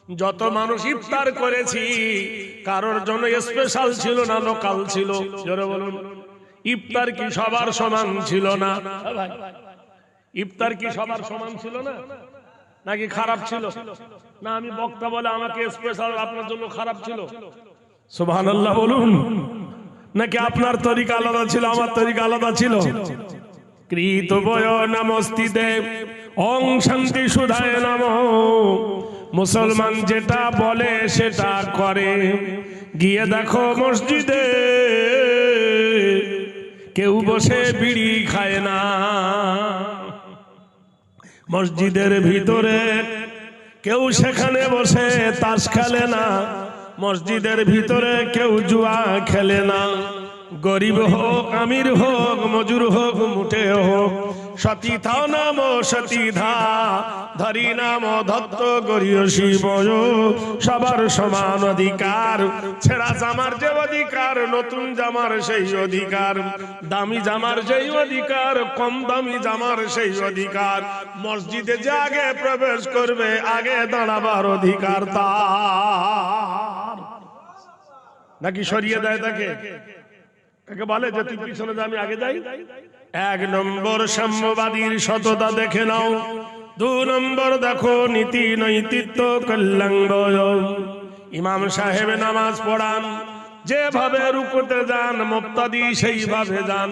যত মানুষ ইফতার করেছি কারোর জন্য স্পেশাল ছিল না, লোকাল ছিল। জোরে বলুন, ইফতার কি সবার সমান ছিল না? ইফতার কি সবার সমান ছিল না, নাকি খারাপ ছিল? না আমি বক্তা বলে আমাকে স্পেশাল, আপনার জন্য খারাপ ছিল? সুবহানাল্লাহ বলুন। নাকি আপনার তরিকা আলাদা ছিল, আমার তরিকা আলাদা ছিল? কৃত বয় নমস্তিতে ওং শান্তি সুধায় নম। মুসলমান যেটা বলে সেটা করে। গিয়ে দেখো মসজিদে কেউ বসে বিড়ি খায় না, মসজিদের ভিতরে কেউ সেখানে বসে তাস খেলে না, মসজিদের ভিতরে কেউ জুয়া খেলে না। গরিব হোক আমির হোক মজুর হোক মুঠে হোক, সতী থাও নাম সতী ধা, ধরি নাম ধত্ত গরিয়সী বয়। সবার সমান অধিকার, ছেঁড়া জামার যে অধিকার, নতুন জামার সেই অধিকার, দামি জামার সেই অধিকার, কম দামি জামার সেই অধিকার। মসজিদে যে আগে প্রবেশ করবে আগে দাঁড়াবার অধিকার তার। নাকি সরিয়ে দেয় তাকে? কাকে বলে যে তুই পিছনে যা আমি আগে যাই? এক নম্বর সাম্যবাদীর সততা দেখে নাও। 2 নম্বর দেখো নীতি নৈতিত্ব কল্যাণ। ইমাম সাহেব নামাজ পড়ান, যেভাবে রুকুতে যান মুক্তাদি সেইভাবে যান।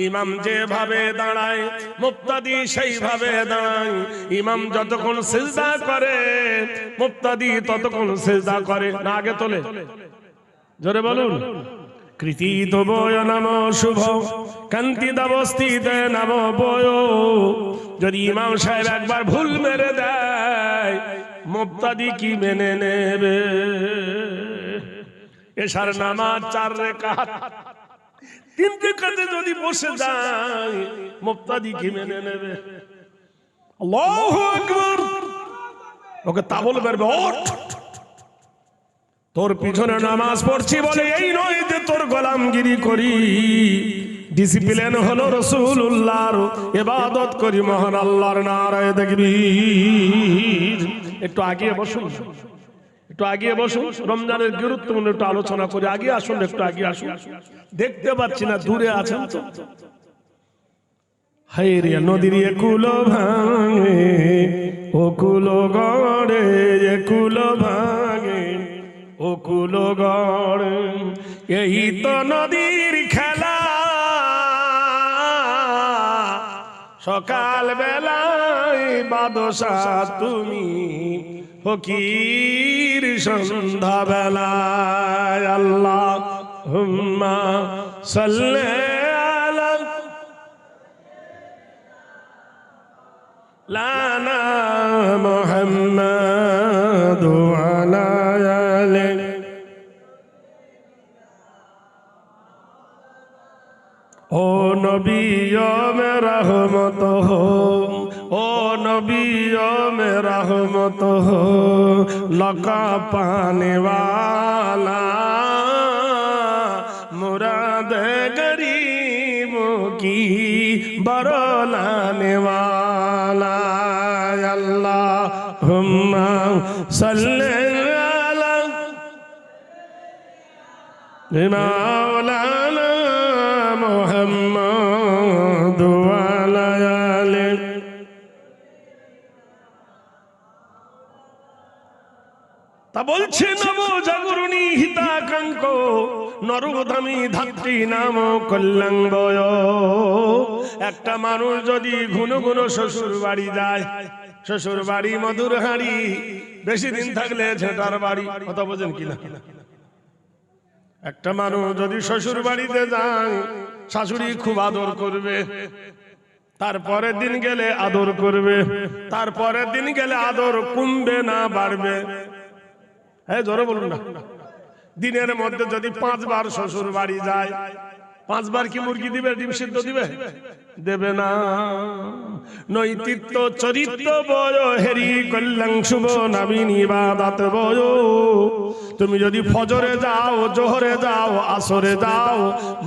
ইমাম যেভাবে দাঁড়ায় মুক্তাদি সেইভাবে দাঁড়ায়। ইমাম যতক্ষণ সিজদা করে মুক্তাদি ততক্ষণ সিজদা করে। না আগে তোলে? জোরে বলুন। কৃতিত বয় নাম শুভ কান্তি দাবস্তিতে নাম বয়। যদি ইমাম সাহেব একবার ভুল মেরে দেয় মুক্তাদি কি মেনে নেবে? এশার নামাজ 4 রাকাত, 3 রাকাতে যদি বসে যায় মুক্তাদি কি মেনে নেবে? আল্লাহু আকবার। ওকে তা বলবে ওঠ, তোর পিছনে নামাজ পড়ছি বলে এই নয় যে তোর গোলামগিরি করি। ডিসিপ্লিন হলো রাসূলুল্লাহর, ইবাদত করি মহান আল্লাহর। নারায়ে তাকবীর। একটু আগিয়ে বসুন, একটু আগিয়ে বসুন। রমজানের গুরুত্বপূর্ণ একটু আলোচনা করে আগে আসুন, একটু আগে আসুন। দেখতে পাচ্ছি না, দূরে আছেন তো। হায়রে নদীর একুল ভাঙে ও কুল গড়ে, একুল ভাঙে ও কুল গড়ে। এই তো নদীর খেলা, সকাল বেলায় বাদশা তুমি, ফকির সন্ধ্যা বেলায়। আল্লাহুম্মা সাল্লি আলা লানা মুহাম্মাদ ওয়া আলা আলি। ও নবী মে রহমত হো, ও নবী মে রহমত হো, লকা পানে ওয়ালা, মুরাদ গরিব কি বরলানে ওয়ালা। আল্লাহুম্মা সাল্লি আলা মাওলানা মুহাম্মাদ ওয়া আলা আলি। তা বলছে নব জাগরণী হিতাকাঙ্ক, নরোধামী ধাত্রী নাম কল্যাণ বয়। একটা মানুষ যদি ঘন ঘন শ্বশুর বাড়ি যায়, শ্বশুর বাড়ি মধুর হাড়ি, বেশি দিন থাকলে ঝেঁটার বাড়ি। কথা বোঝেন কিনা? একটা মানুষ যদি শ্বশুর বাড়িতে যায় শাশুড়ি খুব আদর করবে, তারপরের দিন গেলে আদর করবে, তারপরের দিন গেলে আদর কমবে না বাড়বে? হ্যাঁ জোরে বলুন না। দিনের মধ্যে যদি 5 বার শ্বশুর বাড়ি যায়, 5 বার কি মুরগি দিবে, ডিম সিদ্ধ দিবে? দেবে না। নৈতিত্য চরিত্র বয় হেরি কল্যাণ শুভ নবীন ইবাদত বয়। তুমি যদি ফজরে যাও, জোহরে যাও, আসরে যাও,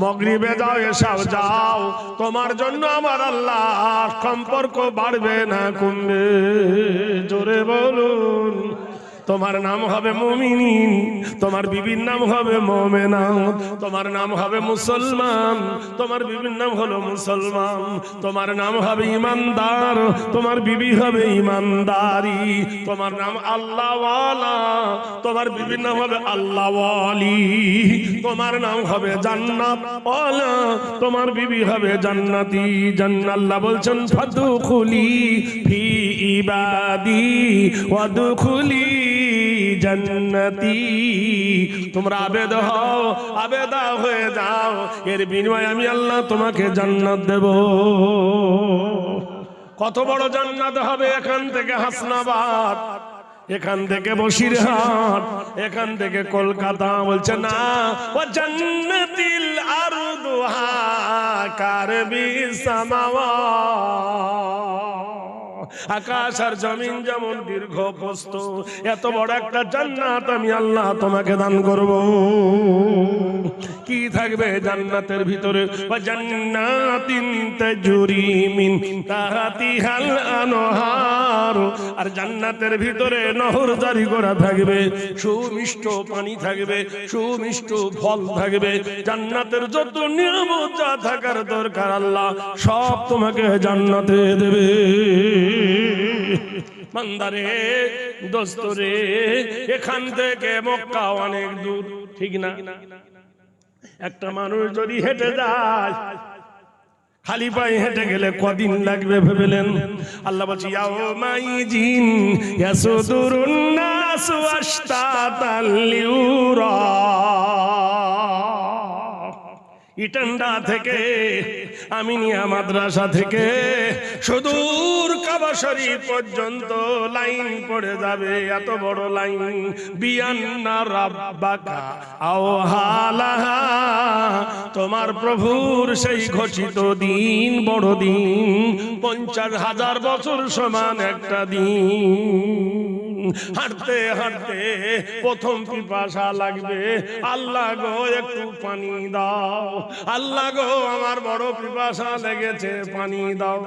মাগরিবে যাও, এশাও যাও, তোমার জন্য আমার আল্লাহ সম্পর্ক বাড়বে না কমবে? জোরে বলুন। তোমার নাম হবে মুমিনিন, তোমার বিবির নাম হবে মুমিনা, তোমার নাম হবে মুসলমান, তোমার বিবির নাম হলো মুসলমান, তোমার নাম হবে ইমানদার, তোমার বিবি হবে ইমানদারি, তোমার নাম আল্লাহওয়ালা, তোমার বিবির নাম হবে আল্লাহওয়ালি, তোমার নাম হবে জান্নাতওয়ালা, তোমার বিবি হবে জান্নাতি। আল্লাহ বলছেন ফাদখুলি ফি ইবাদি ওয়াদখুলি জান্নাতি, তোমরা আবেদ হও, আবেদা হয়ে যাও, এর বিনিময়ে আমি আল্লাহ তোমাকে জান্নাত দেব। কত বড় জান্নাত হবে! এখান থেকে হাসনাবাদ, এখান থেকে বসিরহাট, এখান থেকে কলকাতা। বলছে না, ও জান্নাতিল আরদুহা কারবিস সামাওয়াত, আকাশ আর জমিন যেমন দীর্ঘ প্রস্থ, এত বড় একটা জান্নাত আমি আল্লাহ তোমাকে দান করব। কি থাকবে জান্নাতের ভিতরে? ওয়া জান্নাতিন তাজরি মিন তাহতিহাল আনহার, আর জান্নাতের ভিতরে নহর জারি করা থাকবে, সুমিষ্ট পানি থাকবে, সুমিষ্ট ফল থাকবে, জান্নাতের যত নিয়ামত যা থাকার দরকার আল্লাহ সব তোমাকে জান্নাতে দেবে। বান্দারে, দোস্তরে, এখান থেকে মক্কা অনেক দূর, ঠিক না? একটা মানুষ যদি হেঁটে যায়, খালি পায়ে হেঁটে গেলে কদিন লাগবে ভেবেলেন? আল্লাহ বলছে ইয়াউমাইজিন ইয়াসুদুরুন নাসু আশতাতাল লিউরা, ইটান্ডা থেকে, আমিনিয়া মাদ্রাসা থেকে সুদূর কাবা শরীফ পর্যন্ত লাইন পড়ে যাবে, এত বড় লাইন। বিয়ান্না রাব্বাকা আওহালাহা, তোমার প্রভুর সেই ঘোষিত দিন, বড় দিন, 50,000 বছর সমান একটা দিন। হাঁটতে হাঁটতে প্রথম পিপাসা লাগবে, আল্লাহ গো একটু পানি দাও, আল্লাহ গো আমার বড় পিপাসা লেগেছে, পানি দাও।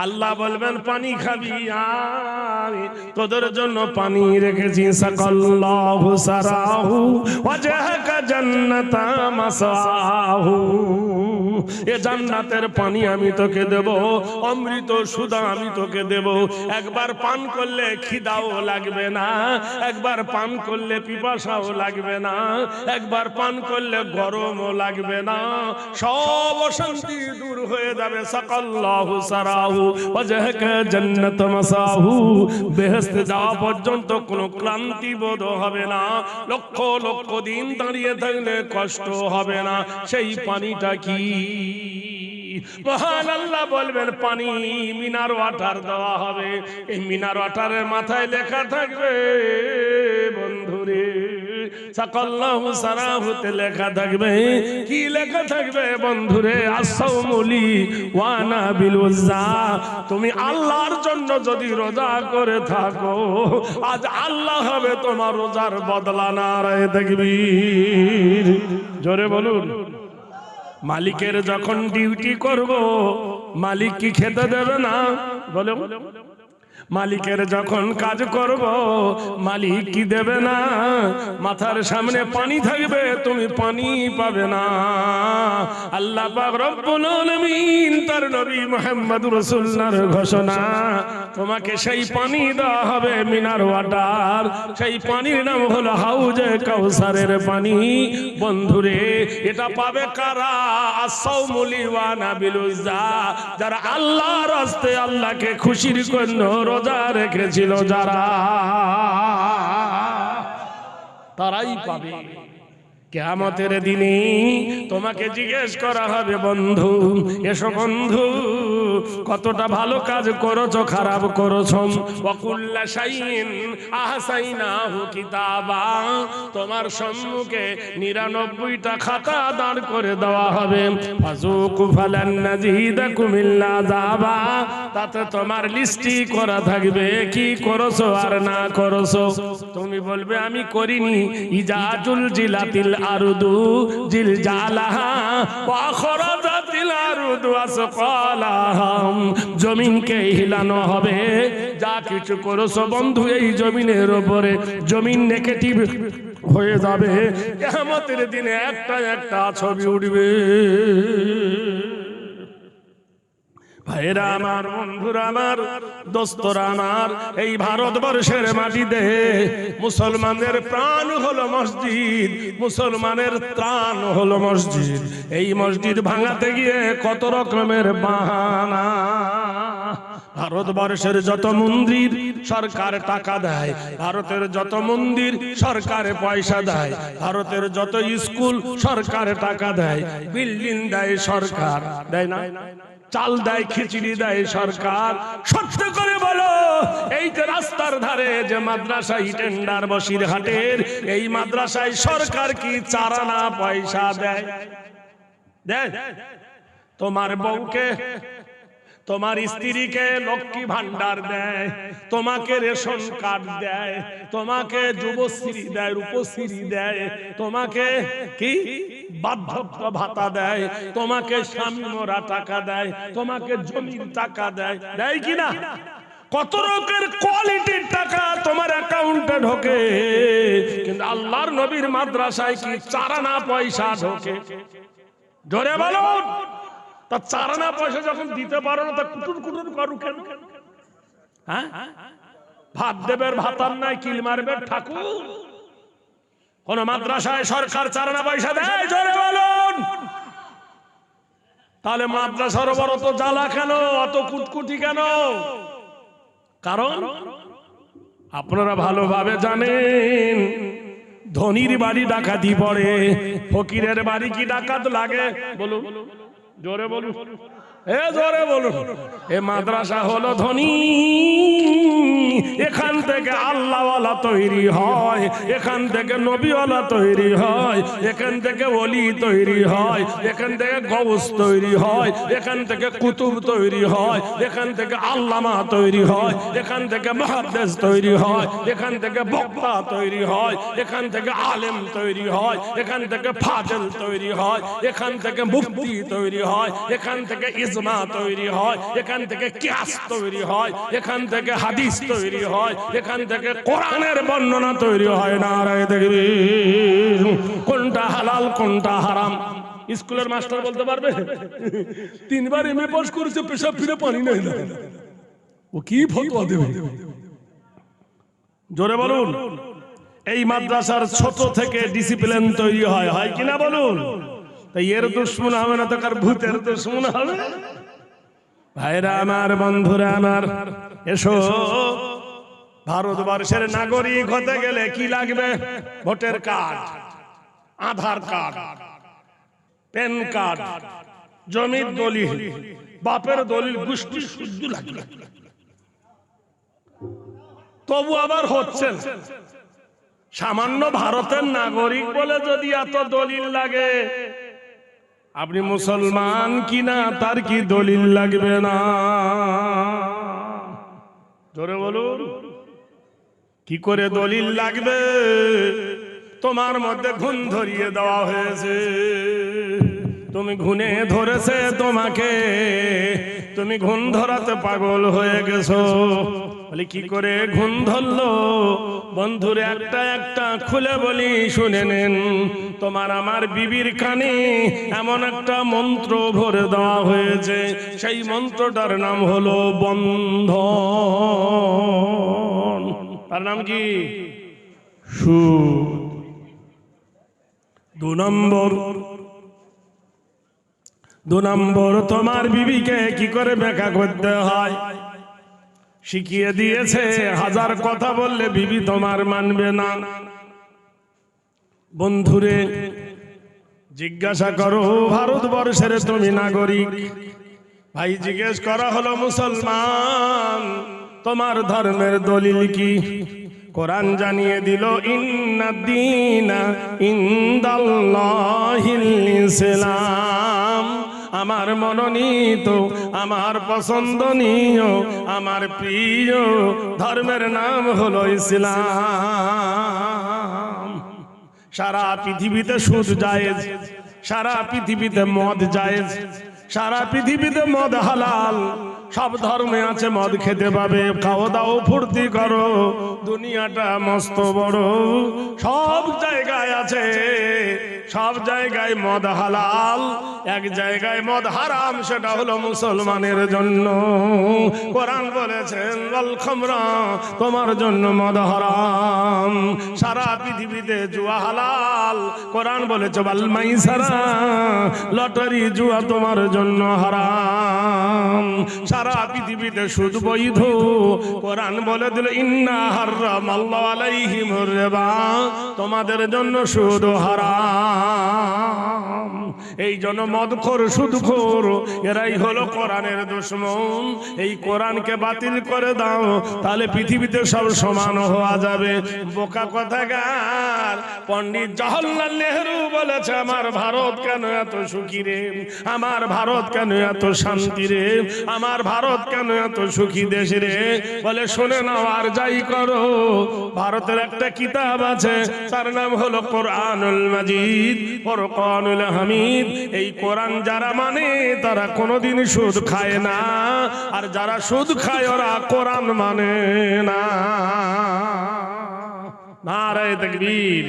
আল্লাহ বলবেন পানি খাবি, আমি তোদের জন্য পানি রেখেছি। সাকাল্লাহু সারাহু ওয়াজহাকা জান্নাতা মাসাহু, এ জান্নাতের পানি আমি তোকে দেব, অমৃত সুধা আমি তোকে দেব। একবার পান করলে খিদাও লাগবে না, একবার পান করলে পিপাসাও লাগবে না, একবার পান করলে গরমও লাগবে না, সব অশান্তি দূর হয়ে যাবে। সাকাল্লাহু সারাহু ওয়াজহাকা জান্নাত মাসাহু, বেহেশতে যাওয়া পর্যন্ত কোনো ক্লান্তি বোধ হবে না, লক্ষ লক্ষ দিন দাঁড়িয়ে থাকলে কষ্ট হবে না। সেই পানিটা কি? মহান আল্লাহ বলবেন পানি মিনার ওয়াটার দেওয়া হবে। এই মিনার ওয়াটারের মাথায় লেখা থাকবে, বন্ধুরে, সাকাল্লাহু সারাহুতে লেখা থাকবে, কি লেখা থাকবে বন্ধুরে? আসসাউমুলি ওয়ানা বিল উজ্জা, তুমি আল্লাহর জন্য যদি রোজা করে থাকো, আজ আল্লাহ হবে তোমার রোজার বদলা। নারায়ে তাকবীর, জোরে বলুন। মালিকের যখন ডিউটি করব, মালিক কি খেতে দেবে না? বলো। মালিকের যখন কাজ করব, মালিক কি দেবে না? মাথার সামনে পানি থাকবে, তুমি পানি পাবে না। আল্লাহ পাক রব্বুল আলামিন তার নবী মুহাম্মদুর রাসূলুল্লাহর ঘোষণা, তোমাকে সেই পানি দেওয়া হবে, মিনার ওয়াটার। সেই পানির নাম হলো হাউজে কাউসারের পানি। বন্ধুরে, এটা পাবে কারা? আসসাউমুলি ওয়ানা বিল উজ্জা, যারা আল্লাহর রাস্তে আল্লাহকে খুশির জন্য রোজা রেখেছিল, যারা, তারাই পাবে। কিয়ামতের দিনে তোমাকে জিজ্ঞেস করা হবে, বন্ধু এসো বন্ধু, কতটা ভালো কাজ করেছো, খারাপ করেছো। ওয়াকুল্লা শাইইন আহসাইনাহু কিতাবা, তোমার সম্মুখে 99টা খাতা দাঁড় করে দেওয়া হবে। ফাযুকু ফালান নাযীদাকুম ইল্লা আযাবা, তাতে তোমার লিস্টি করা থাকবে, কি করেছো আর না করেছো। তুমি বলবে আমি করিনি। ইজাজুল জিলাতিল আরদু জিলজালাহা ওয়া খরাজাতিল আরদু আসকালাহা, জমিনকে হিলানো হবে, যা কিছু করেছো বন্ধু এই জমিনের উপরে জমিন নেগেটিভ হয়ে যাবে, কিয়ামতের দিনে একটা একটা ছবি উঠবে। ভাইরা আমার, বন্ধুরা আমার, দোস্তরা আমার, এই ভারতবর্ষের মাটিতে মুসলমানদের প্রাণ হলো মসজিদ, মুসলমানের ত্রাণ হলো মসজিদ। এই মসজিদ ভাঙাতে গিয়ে কত রকমের বাহানা। ভারতবর্ষের যত মন্দির সরকার টাকা দেয়, ভারতের যত মন্দির সরকার পয়সা দেয়, ভারতের যত স্কুল সরকার টাকা দেয়, বিল্ডিং দেয় সরকার, দেয় না? চাল দেয়, খিচুড়ি দেয় সরকার। সত্য করে বলো, এই যে রাস্তার ধারে যে মাদ্রাসা ইটেন্ডার বসিরহাটের, এই মাদ্রাসায় সরকার কি চারানা পয়সা দেয়? দেয়? তোমার বউকে, তোমার স্ত্রীকে লক্ষ্মী ভান্ডার দেয়, তোমাকে রেশন কার্ড দেয়, তোমাকে যুবশ্রী দেয়, রূপশ্রী দেয়, তোমাকে কি বার্ধক্য ভাতা দেয়, তোমাকে স্বামী মরা টাকা দেয়, তোমাকে জমির টাকা দেয়, দেয় কিনা? কত রকমের কোয়ালিটির টাকা তোমার অ্যাকাউন্টে ঢোকে, কিন্তু আল্লাহর নবীর মাদ্রাসায় কি চারানা পয়সা ঢোকে? জোরে বলো। তা চারানা পয়সা যখন দিতে পারো না, তা কুটুর কুটুর করু কেন? হ্যাঁ, ভাত দেবের ভাতার নাই, কিল মারবে ঠাকুর। কোন মাদ্রাসায় সরকার চারানা পয়সা দেয়? জোরে বলুন। তাহলে মাদ্রাসার বড় তো জ্বালা কেন, অত কুটকুটি কেন? কারণ আপনারা ভালোভাবে জানেন, ধনীর বাড়ি ডাকাতি পড়ে, ফকিরের বাড়ি কি ডাকাত লাগে? বলুন, জোরে বলুন, জোরে বলুন। এ মাদ্রাসা হলো ধনী, এখান থেকে আল্লাহওয়ালা তৈরি হয়, এখান থেকে নবীওয়ালা তৈরি হয়, এখান থেকে ওলি তৈরি হয়, এখান থেকে গৌস তৈরি হয়, এখান থেকে কুতুব তৈরি হয়, এখান থেকে আল্লামা তৈরি হয়, এখান থেকে মুহাদ্দিস তৈরি হয়, এখান থেকে বক্তা তৈরি হয়, এখান থেকে আলেম তৈরি হয়, এখান থেকে ফাজিল তৈরি হয়, এখান থেকে মুফতি তৈরি হয়, এখান থেকে ইজমা তৈরি হয়, এখান থেকে কিয়াস তৈরি হয়, এখান থেকে হাদিস তৈরি হয়, এখান থেকে কোরআনের বর্ণনা তৈরি হয়। নারায়ে তাকবীর। কোনটা হালাল কোনটা হারাম স্কুলের মাস্টার বলতে পারবে? 3 বার এমএ পাস করেছে, পেশাব ফিরে পানি নাই, ও কি ফতোয়া দেবে? জোরে বলুন। এই মাদ্রাসার ছোট থেকে ডিসিপ্লিন তৈরি হয়, হয় কিনা বলুন? তাই এর দুশমন হবে না তো কার ভূতের দুশমন হবে? ভাইরা আমার, বন্ধুরা আমার, এসো। ভারতবর্ষের নাগরিক হতে গেলে কি লাগবে? ভোটার কার্ড, আধার কার্ড, প্যান কার্ড, জমির দলিল, বাপের দলিল, গোষ্ঠী শুদ্ধ লাগবে। তবু আবার হচ্ছে সামান্য ভারতের নাগরিক বলে যদি এত দলিল লাগে, আপনি মুসলমান কিনা তার কি দলিল লাগবে না? জোরে বলুন। কি করে দলিল লাগবে? তোমার মধ্যে ঘুণ ধরিয়ে দেওয়া হয়েছে, তুমি ঘুণে ধরেছে তোমাকে, তুমি ঘুণ ধরাতে পাগল হয়ে গেছো। বলি কি করে ঘুণ ধরলো? বন্ধুরে একটা একটা খুলে বলি, শুনে নেন। তোমার আমার বিবির কানে এমন একটা মন্ত্র ভরে দেওয়া হয়েছে, সেই মন্ত্রটার নাম হলো বন্ধন। তার নাম কি? সুদ। 2 নম্বর তোমার বিবিকে কি করে ব্যাখ্যা করতে হয় শিখিয়ে দিয়েছে। 1000 কথা বললে বিবি তোমার মানবে না। বন্ধুরে জিজ্ঞাসা করো, ভারতবর্ষের তুমি নাগরিক, ভাই জিজ্ঞেস করা হলো মুসলমান, তোমার ধর্মের দলিল কি? কোরআন জানিয়ে দিল, ইন্নাদ-দীনা ইনদাল্লাহিল ইসলাম। আমার মনোনীত, আমার পছন্দনীয়, আমার প্রিয় ধর্মের নাম হলো ইসলাম। সারা পৃথিবীতে সুদ জায়েজ, সারা পৃথিবীতে মদ জায়েজ, সারা পৃথিবীতে মদ হালাল, সব ধর্মে আছে, মদ খেতে পাবে, খাও দাও ফুর্তি করো, দুনিয়াটা মস্ত বড়। সব জায়গায় আছে, সব জায়গায় মদ হালাল, এক জায়গায় মদ হারাম, সেটা হলো মুসলমানের জন্য। কোরআন বলেছেন ওয়াল খামরা, তোমার জন্য মদ হারাম। সারা পৃথিবীতে জুয়া হালাল, কোরআন বলেছে ওয়াল মাইসারা, লটারি জুয়া তোমার জন্য হারাম। সারা পৃথিবীতে সুদ বৈধ, কোরআন বলে দিল ইন্না হারামাল্লাহু আলাইহিমুর রিবা, তোমাদের জন্য সুদ হারাম। এই জন্য মদখোর সুদখোর এরাই হলো কোরআনের দুশমন। এই কোরআনকে বাতিল করে দাও, তাহলে পৃথিবীতে সব সমান হওয়া যাবে। বোকা কথাকার পণ্ডিত জওহরলাল নেহরু বলেছে আমার ভারত কেন এত সুখী রে, আমার ভারত কেন এত শান্তি রে, আমার ভারত কেন এত সুখী দেশ রে। বলে শুনে নাও আর যাই করো, ভারতের একটা কিতাব আছে, তার নাম হলো কোরআনুল মাজিদ, ফুরকানুল হামিদ। এই কোরআন যারা মানে তারা কোনোদিন সুদ খায় না, আর যারা সুদ খায় ওরা কোরআন মানে না। নারায়ে তাকবীর।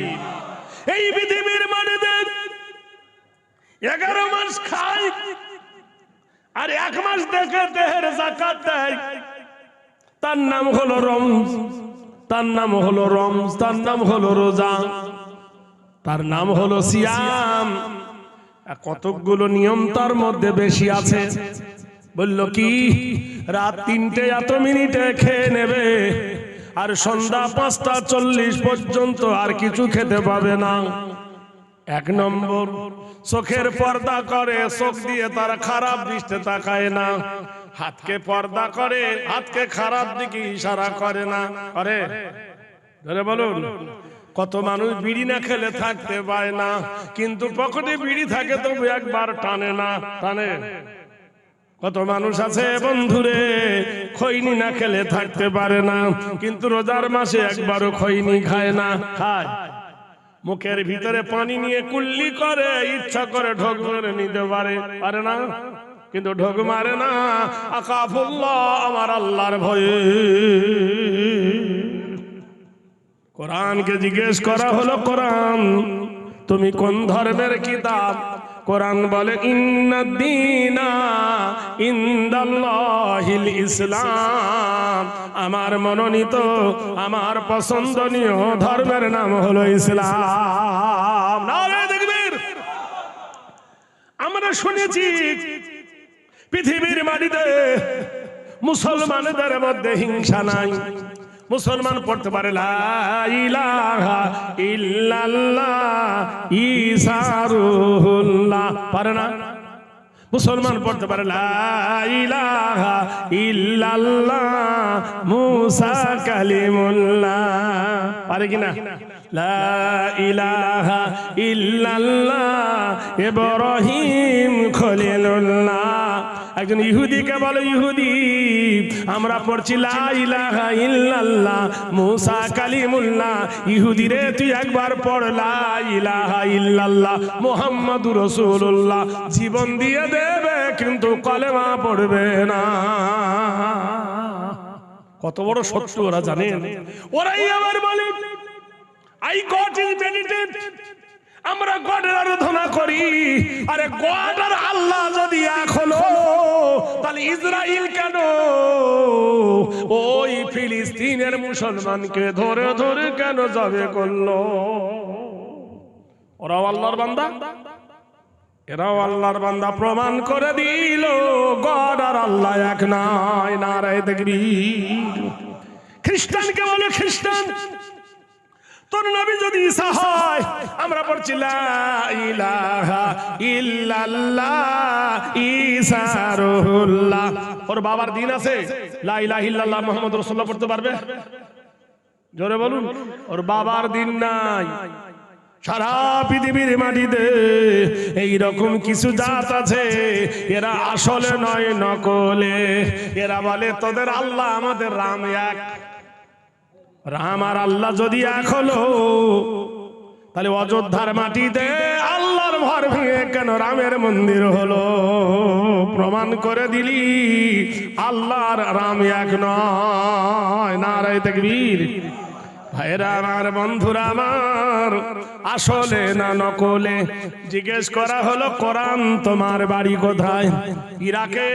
এই পৃথিবীর মানুষদের 11 মাস খায় আর 1 মাস দেখে দেহের যাকাত দেয়, তার নাম হলো রমজ, তার নাম হলো রমজ, তার নাম হলো রোজা, তার নাম হলো সিয়াম। কতগুলো নিয়ম তার মধ্যে বেশি আছে। বলল কি রাত 3টে এত মিনিটে খেয়ে নেবে, আর সন্ধ্যা 5টা 40 পর্যন্ত আর কিছু খেতে পাবে না। 1 নম্বর, চোখের পর্দা করে, চোখ দিয়ে তারা খারাপ দৃষ্টি তাকায় না। হাতকে পর্দা করে, হাতকে খারাপ দিকে ইশারা করে না। করে ধরে বলুন, কত মানুষ বিড়ি না খেলে থাকতে পায় না, কিন্তু পকেটে বিড়ি থাকে তবু একবার টানে না, টানে। কত মানুষ আছে বন্ধুরে খৈনি না খেলে থাকতে পারে না, কিন্তু রোজার মাসে একবারও খৈনি খায় না, খায়। মুখের ভিতরে পানি নিয়ে কুল্লি করে, ইচ্ছা করে ঢোক মেরে নিতে পারে, পারে না, কিন্তু ঢোক মারে না। আকাফুল্লাহ, আমার আল্লাহর ভয়ে। কোরআনকে জিজ্ঞেস করা হলো, কোরআন তুমি কোন ধর্মের কিতাব? কোরআন বলে ইন্নাদ-দীনা ইনদাল্লাহিল ইসলাম, আমার মনোনীত, আমার পছন্দনীয় ধর্মের নাম হলো ইসলাম। নারায়ে তাকবীর। আমরা শুনেছি পৃথিবীর মাটিতে মুসলমানদের মধ্যে হিংসা নাই। মুসলমান পড়তে পারে লা ইলাহা ইল্লাল্লাহ ঈসা রুহুল্লাহ, পারে না? মুসলমান পড়তে পারে লা ইলাহা ইল্লাল্লাহ মুসা কালিমুল্লাহ, পারে কিনা? লা ইলাহা ইল্লাল্লাহ ইব্রাহিম খলিলুল্লাহ। একজন ইহুদিকে বলে, ইহুদি আমরা পড়ছি লা ইলাহা ইল্লাল্লাহ মুসা কালিমুল্লাহ। ইহুদি রে তুই একবার পড় লা ইলাহা ইল্লাল্লাহ মুহাম্মাদুর রাসূলুল্লাহ, জীবন দিয়ে দেবে কিন্তু কলেমা পড়বে না। কত বড় সত্য ওরা জানেন। ওরাই আবার বলে আই গড ইজ মেডিটেট, আমরা গডের আরাধনা করি। আরে গড আর আল্লাহ যদি এক হলো, তাহলে ইসরাইল কেন ওই ফিলিস্তিনের মুসলমানকে ধরে ধরে কেন যাবে করলো? ওরাও আল্লাহর বান্দা, এরাও আল্লাহর বান্দা, প্রমাণ করে দিল গড আর আল্লাহ এক নয়। নারায়ে তাকবীর। খ্রিস্টানকে বলে, খ্রিস্টান তোর নবী যদি ঈসা হয়, আমরা পড়ছি লা ইলাহা ইল্লাল্লাহ ঈসা রুহুল্লাহ। ওর বাবার দিন আছে, লা ইলাহা ইল্লাল্লাহ মুহাম্মাদুর রাসূলুল্লাহ পড়তে পারবে? জোরে বলুন। ওর বাবার দিন নাই। সারা পৃথিবীর মাটিতে এইরকম কিছু জাত আছে, এরা আসলে নয় নকলে। এরা বলে তোদের আল্লাহ আমাদের রাম এক। রাম আর আল্লাহ যদি এক হলো, তাহলে অযোধ্যার মাটিতে আল্লাহর ঘর ভেঙে কেন রামের মন্দির হলো? প্রমাণ করে দিলি আল্লাহর রাম এক নয়। নারায়ে তাকবীর। ভাইরা আমার, বন্ধুরা আমার, আসলে না নকলে জিজ্ঞেস করা হলো কোরআন তোমার বাড়ি কোথায়? ইরাকে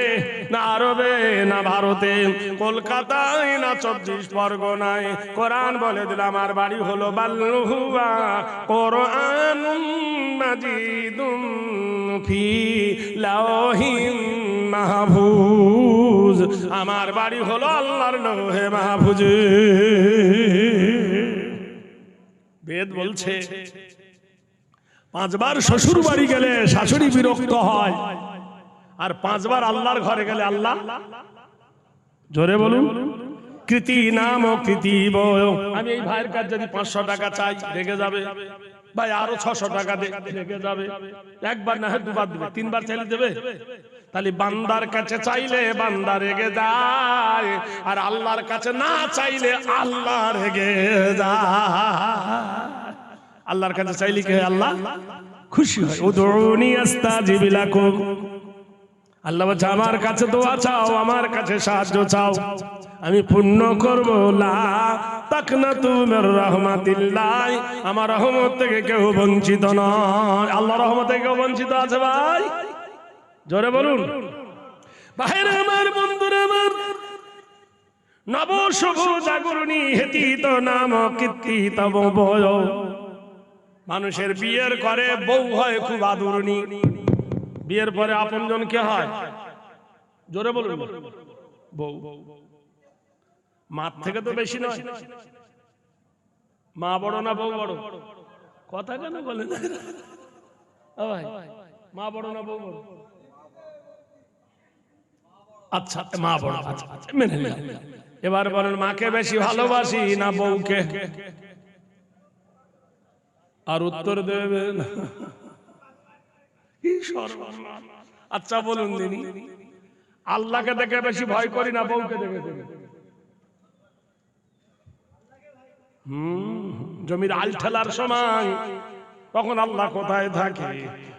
না আরবে না ভারতে, কলকাতায় না 24 পরগনায়? কোরআন বলে দিল আমার বাড়ি হলো বাল্লুহুয়া কোরআনুম মাজিদুম ফি লাওহিম মাহফুজ। আমার বাড়ি হলো আল্লাহর লৌহে মাহফুজে। বেদ বলছে 5 বার শ্বশুর বাড়ি গেলে শাশুড়ি বিরক্ত হয়, আর 5 বার আল্লাহর ঘরে গেলে আল্লাহ, জোরে বলুন, কৃতি নাম ও কৃতি বয়। আমি এই ভাইয়ের কাছে যদি 500 টাকা চাই, রেগে যাবে। ভাই আরো 600 টাকা দে, রেগে যাবে। একবার না হয় 2 বার দেবে, 3 বার চাইলে দেবে? তাহলে বান্দার কাছে চাইলে বান্দা রেগে যায়, আর আল্লাহর কাছে না চাইলে আল্লাহ রেগে যায়। আল্লাহর কাছে চাইলে কি হয়? আল্লাহ খুশি হয়। উদউনি আস্তাজিব লাকুম। আল্লাহ বলছে আমার কাছে দোয়া চাও, আমার কাছে সাহায্য চাও, আমি পূর্ণ করব। লা তাকনাতু মির রাহমাতিল্লাহ। আমার রহমত থেকে কেউ বঞ্চিত নয়। আল্লাহর রহমত থেকে কেউ বঞ্চিত আছে ভাই? জোরে বলুন। ভাইরা আমার, বন্ধুরা আমার, নব শুভ জাগরণী হেতি তো নাম কীর্তি তব বয়। মানুষের বিয়ের করে বউ হয় খুব আদরণী, বিয়ের পরে আপনজন কে হয়? জোরে বলুন। বউ। মার থেকে তো বেশি নয়। মা বড় না বউ বড়? কথা কেন বলেন ভাই? মা বড় না বউ বড়? আচ্ছা, মা বড়। আচ্ছা, মেনে নিলাম। এবার বলেন, মাকে বেশি ভালোবাসি না বউকে? আর উত্তর দেবেন কি সর্বনাশ। আচ্ছা বলুন দিনি, আল্লাহকে দেখে বেশি ভয় করি না বউকে দেখে? জমির আল ঠেলার সময় তখন আল্লাহ কোথায় থাকে?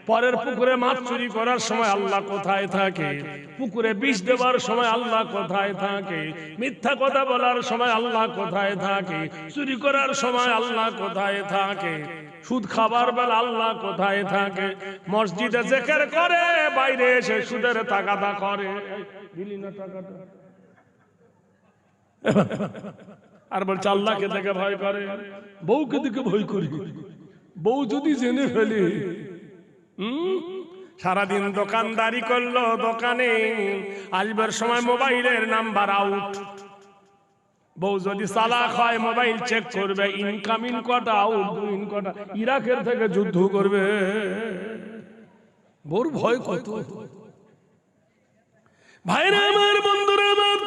পরের পুকুরে মাছ চুরি করার সময় আল্লাহ কোথায় থাকে? পুকুরে বিষ দেওয়ার সময় আল্লাহ কোথায় থাকে? মিথ্যা কথা বলার সময় আল্লাহ কোথায় থাকে? চুরি করার সময় আল্লাহ কোথায় থাকে? সুদ খাবার বেলা আল্লাহ কোথায় থাকে? মসজিদে জিকির করে, বাইরে এসে সুদের তাগাদা করে। দিলি না টাকাটা? আর বলছে আল্লাহকে দেখে ভয় করে, বউকে দেখে ভয় করি। বউ যদি জেনে ফেলে, সারাদিন দোকানদারি করলো, দোকানে আসবার সময় মোবাইলের নাম্বার আউট। বউ যদি চালাক হয়, মোবাইল চেক করবে, ইনকামিং কটা, আউটগোয়িং কটা। ইরাকের থেকে যুদ্ধ করবে। বউর ভয় কত? ভাইরা আমার, বন্ধুরা আমার,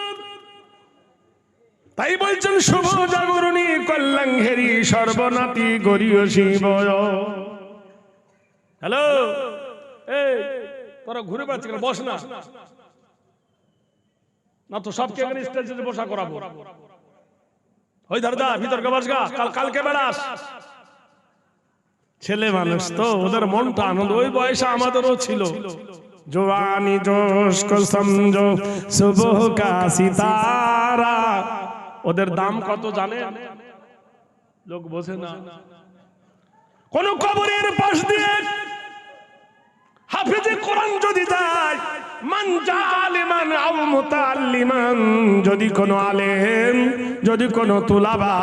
তাই বলছেন শুভ জাগরণী কল্যাণঘেরি সর্বনাতি গরিয় শিব। হ্যালো, এই তোরা ঘুরে বেড়াচ্ছিস কেন? বস না, না তো সবকে এখানে স্টেজে বসা করাবো। ওই দাদা ভিতরকে বস গা, কালকে বেড়াস। ছেলে মানুষ তো, ওদের মনটা আনন্দ। ওই বয়সে আমাদেরও ছিল। জওয়ানি জোশ কো সমঝো সুবহ কা সিতারা। ওদের দাম কত জানে? লোক বোঝে না। কোন কবরের পাশ দিয়ে হাফেজে কোরআন যদি যায়, মান জালিমান আও মুতাআল্লিমান, যদি কোন আলেম, যদি কোন তুলাবা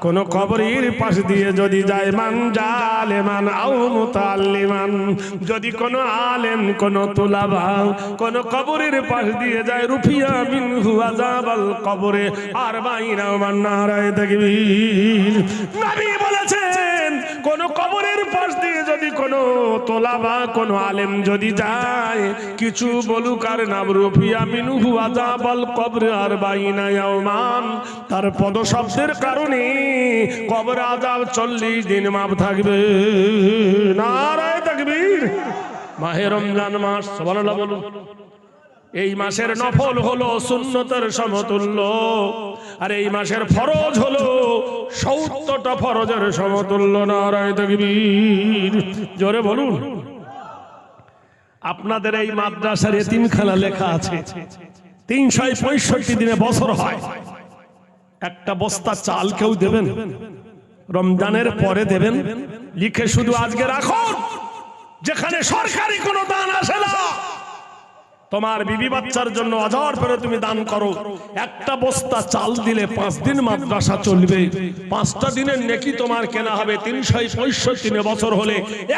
কোন কবরের পাশ দিয়ে যদি যায়, মান জালিমান আও মুতাআল্লিমান, যদি কোন আলেম, কোন তুলাবা কোন কবরের পাশ দিয়ে যায়, রুফিয়া মিনহু আযাবাল কবরে 40 মান। নারায়ে তাকবীর। নবী বলেছেন, কোন কবরের পাশ দিয়ে যদি কোন তোলাবা, কোন আলেম যদি যায়, কিছু বলুক আর না, রুফিয়া মিনহু আযাবাল কবরে 40 ইয়াওমান, তার পদশব্দের কারণে কবর আযাব 40 দিন মাপ থাকবে। নারায়ে তাকবীর। মাহে রমজান মাস, সুবহানাল্লাহ বলুন। এই মাসের নফল হলো সুন্নতের সমতুল্য, আর এই মাসের ফরজ হলো 70টা ফরজের সমতুল্য। নারায়ে তাকবীর, জোরে বলুন। আপনাদের এই মাদ্রাসার এতিমখানা লেখা আছে 365 দিনে বছর হয়, একটা বস্তা চাল কেউ দেবেন? রমজানের পরে দেবেন? লিখে শুধু আজকে রাখুন, যেখানে সরকারি কোনো দান আসে না, তোমার বিবি বাচ্চার জন্য অজর করে তুমি দান করো, একটা বস্তা চাল দিলে 5 দিন মাদ্রাসা চলবে, 5টা দিনের নেকি তোমার কেনা হবে। 365 বছর হলে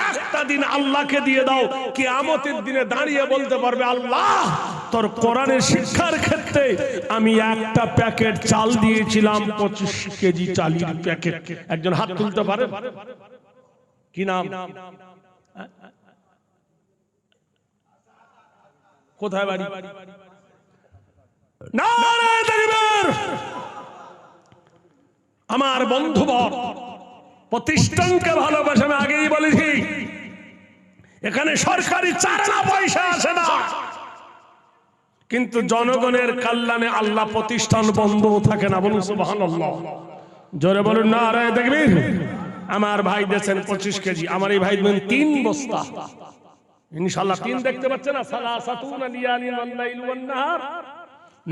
একটা দিন আল্লাহকে দিয়ে দাও, কিয়ামতের দিনে দাঁড়িয়ে বলতে পারবে, আল্লাহ তোর কোরআনের শিক্ষার ক্ষেত্রে আমি একটা প্যাকেট চাল দিয়েছিলাম, 25 কেজি চালের প্যাকেট। একজন হাত তুলতে পারে? কি নাম? কোথায় বাড়ি? নারায়ে তাকবীর। আমার বন্ধুবর, প্রতিষ্ঠানকে ভালোবাসে, আমি আগেই বলেছি এখানে সরকারি চারানা পয়সা আসে না, কিন্তু জনগণের কল্যাণে আল্লাহ প্রতিষ্ঠান বন্ধ থাকে না। বলুন সুবহানাল্লাহ, জোরে বলুন নারায়ে তাকবীর। আমার ভাই দিয়েছেন 25 কেজি, আমার এই ভাই দিবেন 3 বস্তা ইনশাআল্লাহ। 3 দেখতে পাচ্ছেন না? সালাসাতুনা লিয়ালিন ওয়াল লাইল ওয়ান নাহার।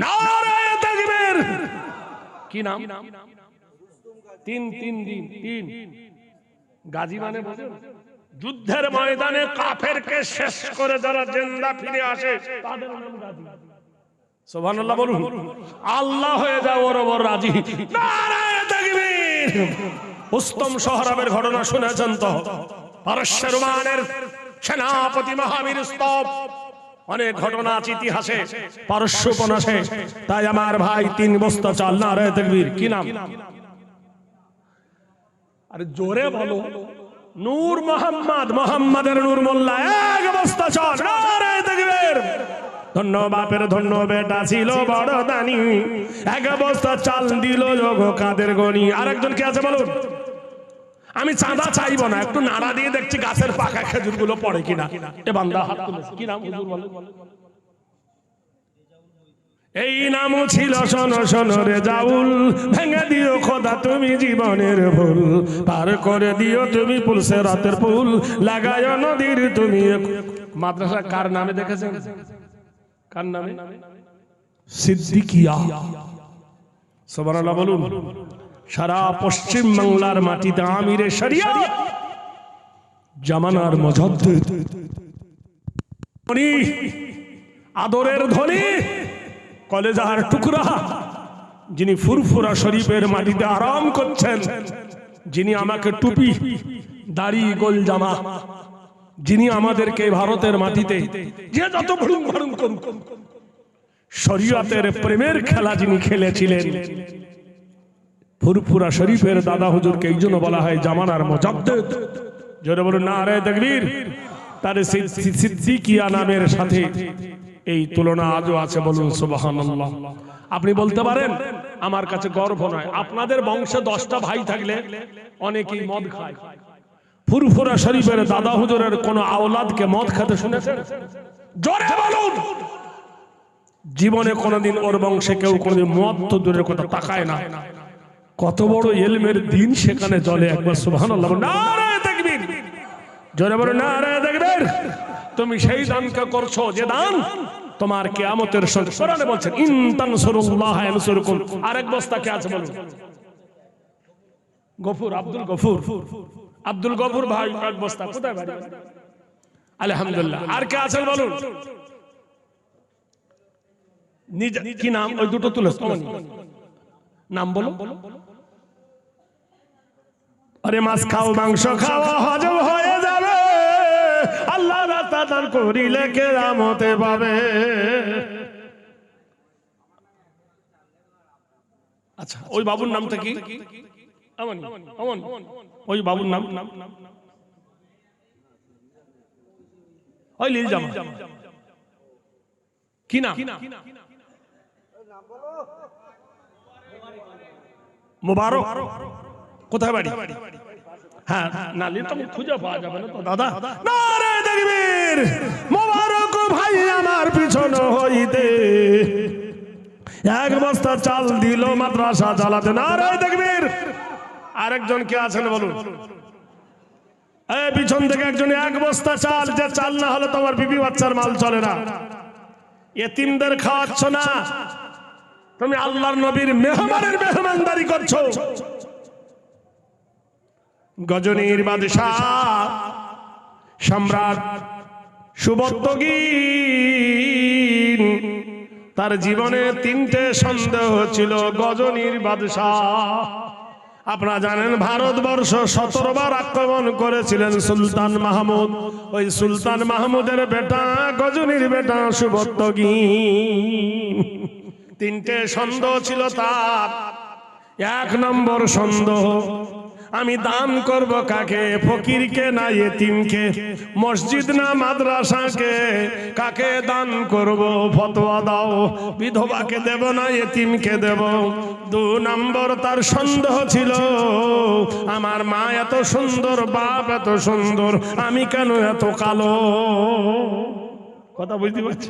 নারায়ে তাকবীর। কি নাম? 3 দিন 3 গাজী মানে বোঝেন? যুদ্ধের ময়দানে কাফেরকে শেষ করে যারা জিন্দা ফিরে আসে তাদের নাম গাজী। সুবহানাল্লাহ বলুন। আল্লাহ হয়ে যাও ওর ওপর রাজি। নারায়ে তাকবীর। উস্তম সোহরাবের ঘটনা শুনেছেন তো? পারস্য রোমানের সেনাপতি মহাবীর স্তব, অনেক ঘটনা আছে ইতিহাসে, পারস্য উপন্যাসে। তাই আমার ভাই 3 বস্তা চাল। নারায়ে তাকবীর। কি নাম? আরে জোরে বলো। নূর মোহাম্মদ, মোহাম্মদের নূর মোল্লা, 1 বস্তা চাল। নারায়ে তাকবীর। ধন্য বাপের ধন্য বেটা ছিল বড় দানি, 1 বস্তা চাল দিল যোগ কাদের গনি। আরেকজন কি আছে বলুন? আমি চাঁদা চাইবো না, একটু নাড়া দিয়ে দেখছি গাছের পাকা খেজুর গুলো পড়ে কিনা। এ বান্দা হাত তুলেছে। কি নাম? হুজুর বলেন। এই নামও ছিল শোনো শোনো রেজাউল, ভেঙে দিও খোদা তুমি জীবনের ভুল, পার করে দিও তুমি পুলসেরাতের পুল, লাগায় নদীর তুমি। মাদ্রাসা কার নামে দেখেছেন? কার নামে? সিদ্দিকিয়া। সুবহানাল্লাহ বলুন। সারা পশ্চিম বাংলার মাটিতে আমিরে শরিয়ত, জামানার মুজাদ্দিদ, আদরের ধনী, কলেজার টুকরা, যিনি ফুরফুরা শরীফের মাটিতে আরাম করছেন, যিনি আমাকে টুপি দাড়ি গোল জামা, যিনি আমাদেরকে ভারতের মাটিতে যে যত ভুরুম ভুরুম করুন শরীয়তের প্রেমের খেলা যিনি খেলেছিলেন, ফুরফুরা শরীফের দাদা হুজুরকে এই জন্য বলা হয় জামানার মুজাদ্দিদ। জোরে বলুন নারায়ে তাকবীর। তার সিদ্দিকিয়া নামের সাথে এই তুলনা আজও আছে। বলুন সুবহানাল্লাহ। আপনি বলতে পারেন আমার কাছে গর্ব নয়, আপনাদের বংশে 10টা ভাই থাকলে অনেকেই মদ খায়। ফুরফুরা শরীফের দাদা হুজুরের কোন আওলাদকে মদ খেতে শুনেছেন? জোরে বলুন। জীবনে কোনদিন ওর বংশে কেউ কোনদিন মদ তো দূরের কথা তাকায় না। কত বড় ইলমের দিন সেখানে চলে। একবার সুবহানাল্লাহ নারায়ে তাকবীর। জোরে বলুন নারায়ে তাকবীর। তুমি সেই দানকে করছো যে দান তোমার কিয়ামতের সময় কোরআনে বলছেন ইন তানসুরুল্লাহ ইয়ানসুরকুম। আরেক বস্তা কে আছে বলুন? গফুর, আব্দুল গফুর। আব্দুল গফুর ভাই 1 বস্তা। কোথায় বাড়ি? আলহামদুলিল্লাহ। আর কে আছেন বলুন? কি নাম? ওই দুটো তুলে নাম বলো। আরে মাছ খাও, মাংস খাওয়া হজম হয়ে যাবে, আল্লাহ রাস্তা দান করিলে কেরামতে পাবে। আচ্ছা, ওই বাবুর নামটা কি? আমন। ওই বাবুর নাম? ওই লীল জামা। কি নাম? মুবারক। কোথায় বাড়ি? হ্যাঁ, নালি তো খুঁজে পাওয়া যাবে না তো দাদা। নারে তাকবীর, মোবারক ভাই আমার পিছনে হইতে এক বস্তা চাল দিল মাদ্রাসা চালাতে। নারে তাকবীর। আরেকজন কে আছেন বলুন? এই পিছন থেকে একজন এক বস্তা চাল, যে চাল না হলে তোমার বিবি বাচ্চার মাল চলে না। এতিমদের খাওয়াচ্ছ না, তুমি আল্লাহর নবীর মেহমানের মেহমানদারি করছো। গজনীর বাদশাহ সম্রাট সুবর্তগীন, তার জীবনে 3টে সন্দেহ ছিল। গজনীর বাদশাহ, আপনারা জানেন ভারতবর্ষ 17 বার আক্রমণ করেছিলেন সুলতান মাহমুদ। ওই সুলতান মাহমুদের বেটা গজনীর বেটা সুবর্তগীন। 3টে সন্দেহ ছিল তার। 1 নম্বর সন্দেহ, আমি দান করব কাকে? ফকিরকে না এতিমকে? মসজিদ না মাদ্রাসাকে? কাকে দান করব? ফতোয়া দাও। বিধবাকে দেব না এতিমকে দেব? 2 নম্বর তার সন্দেহ ছিল, আমার মা এত সুন্দর, বাপ এত সুন্দর, আমি কেন এত কালো? কথা বুঝতে পারছি?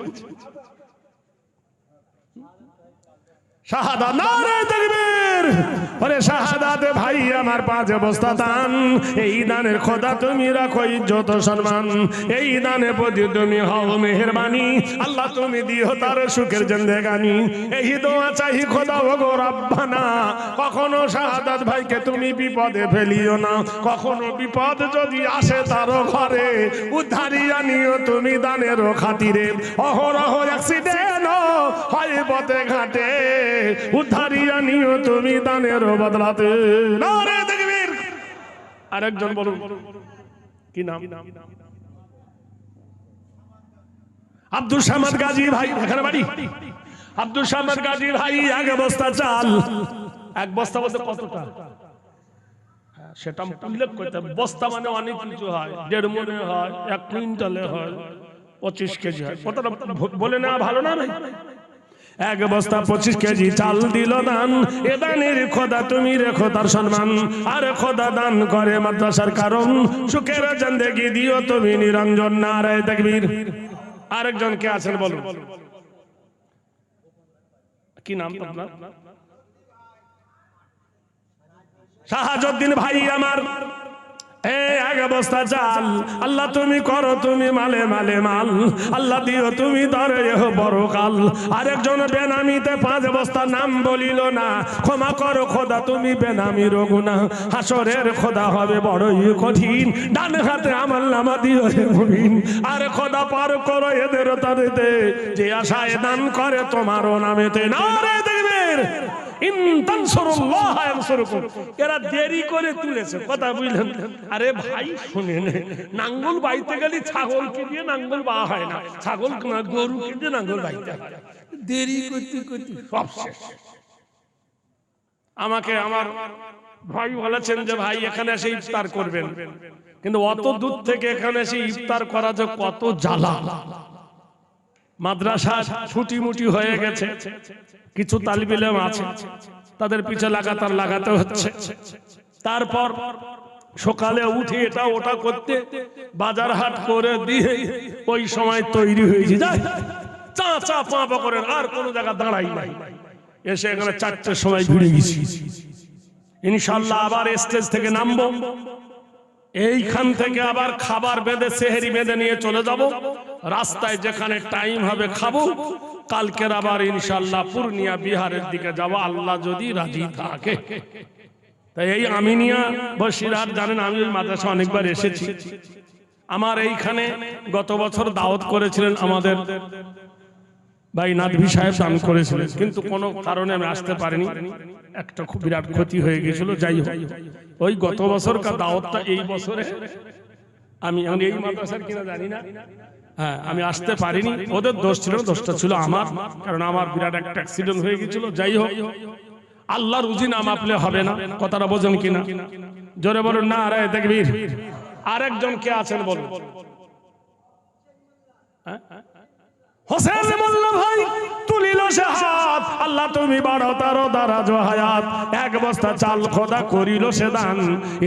শাহাদাত, নারে তাকবীর। ওরে শাহাদাতে ভাই আমার 5 বস্তা দান। এই দানের খোদা তুমি রাখো ইজ্জত সম্মান। এই দানে প্রতি তুমি হও মেহেরবানি। আল্লাহ তুমি দিও তার সুখের জিন্দেগানি। এই দোয়া চাই খোদা ওগো রব্বানা। কখনো শাহাদাত ভাইকে তুমি বিপদে ফেলিও না। কখনো বিপদ যদি আসে তার ঘরে, উদ্ধারিয়া নিও তুমি দানের খাতিরে। অহরহ অ্যাক্সিডেন্ট হয় পথে ঘাটে, উদ্ধারিয়া নিও তুমি দানের বদলাতে। নারে তাকবীর। আরেকজন বলুন, কি নাম? আব্দুল সামাদ গাজী ভাই, এখানে বাড়ি। আব্দুল সামাদ গাজী ভাই 1 বস্তা চাল। 1 বস্তা বলতে কতটা সেটা উল্লেখ করতে। বস্তা মানে অনেক কিছু হয়, 1.5 মনে হয়, 1 কুইন্টালে হয়, 25 কেজি হয়। কতটা বলে না ভালো না ভাই? 1 বস্তা 25 কেজি চাল দিল দান। এ দানের খোদা তুমি রেখো তার সম্মান। আর খোদা দান করে মাদ্রাসার কারণ, সুখের জিন্দেগি দিও তুমি নিরঞ্জন। নারে তাকবীর। আরেকজন কে আছেন বলুন, কি নাম আপনার? শাহাজউদ্দিন ভাই আমার 1 বস্তা চাল। আল্লাহ তুমি করো তুমি মালে মালে মাল। আল্লাহ দিও তুমি ধরে বড় কাল। আরেকজন বেনামিতে 5 বস্তা, নাম বলিল না। ক্ষমা করো খোদা তুমি বেনামির গুনাহ। হাসরের খোদা হবে বড়ই কঠিন। ডান হাতে আমলনামা দিও হে মুমিন। আর খোদা পার করো এদের তারেতে, যে আশায় দান করে তোমারও নামেতে। নারে তাকবীর। এরা দেরি করে তুলেছে, কথা বুঝলেন? আরে ভাই শুনেন, নাঙ্গল বাইতে গেলে ছাগলকে দিয়ে নাঙ্গল বা হয় না, ছাগল গরুকে দিয়ে নাঙ্গল বাইতে হয়। দেরি করতে করতে সব শেষ। আমাকে আমার ভাই বলেছেন যে ভাই এখানে এসে ইফতার করবেন, কিন্তু অত দূর থেকে এখানে এসে ইফতার করা যে কত জ্বালা। মাদ্রাসা ছুটি মুটি হয়ে গেছে, কিছু তালিবে ইলম আছে, তাদের পিছে লাগাতার লাগাতে হচ্ছে। তারপর সকালে উঠে এটা ওটা করতে, বাজার হাট করে দিয়ে ওই সময় তৈরি হয়েছে যায় চা চা পা করেন, আর কোন জায়গা দাঁড়াই নাই। এসে এখানে 4টের সময় ঘুরে গেছি। ইনশাআল্লাহ আবার স্টেজ থেকে নামবো, এইখান থেকে আবার খাবার বেঁধে সেহরি বেঁধে নিয়ে চলে যাব। রাস্তায় যেখানে টাইম হবে খাবো। কালকের আবার ইনশাআল্লাহ পূর্ণিয়া বিহারের দিকে যাব, আল্লাহ যদি রাজি থাকে। তাই এই আমিনিয়া বসিরহাট জানেন, আমি ওই মাদ্রাসা অনেকবার এসেছি। আমার এইখানে গত বছর দাওয়াত করেছিলেন আমাদের ভাই নাদভি সাহেব, দান করেছিলেন, কিন্তু কোনো কারণে আমি আসতে পারিনি। একটা খুব বিরাট ক্ষতি হয়ে গেছিল। যাই হোক, ওই গত বছরকার দাওয়াতটা এই বছরে আমি এই মাদ্রাসার কিনা জানি না, হ্যাঁ আমি আসতে পারিনি। ওদের দোষ ছিল, দোষটা ছিল আমার, কারণ আমার বিরাট একটা অ্যাক্সিডেন্ট হয়ে গেছিল। যাই হোক, আল্লাহ রুজি না মাপলে হবে না, কথাটা বোঝেন কিনা? জোরে বলুন না আরে তাকবীর। আরেকজন কে আছেন বলুন? হোসেন বলল ভাই, তুলিল সে হাত, আল্লাহ তুমি বাড়ো তার দারাজ হায়াত। এক বস্তা চাল খোদা করিল সে দান,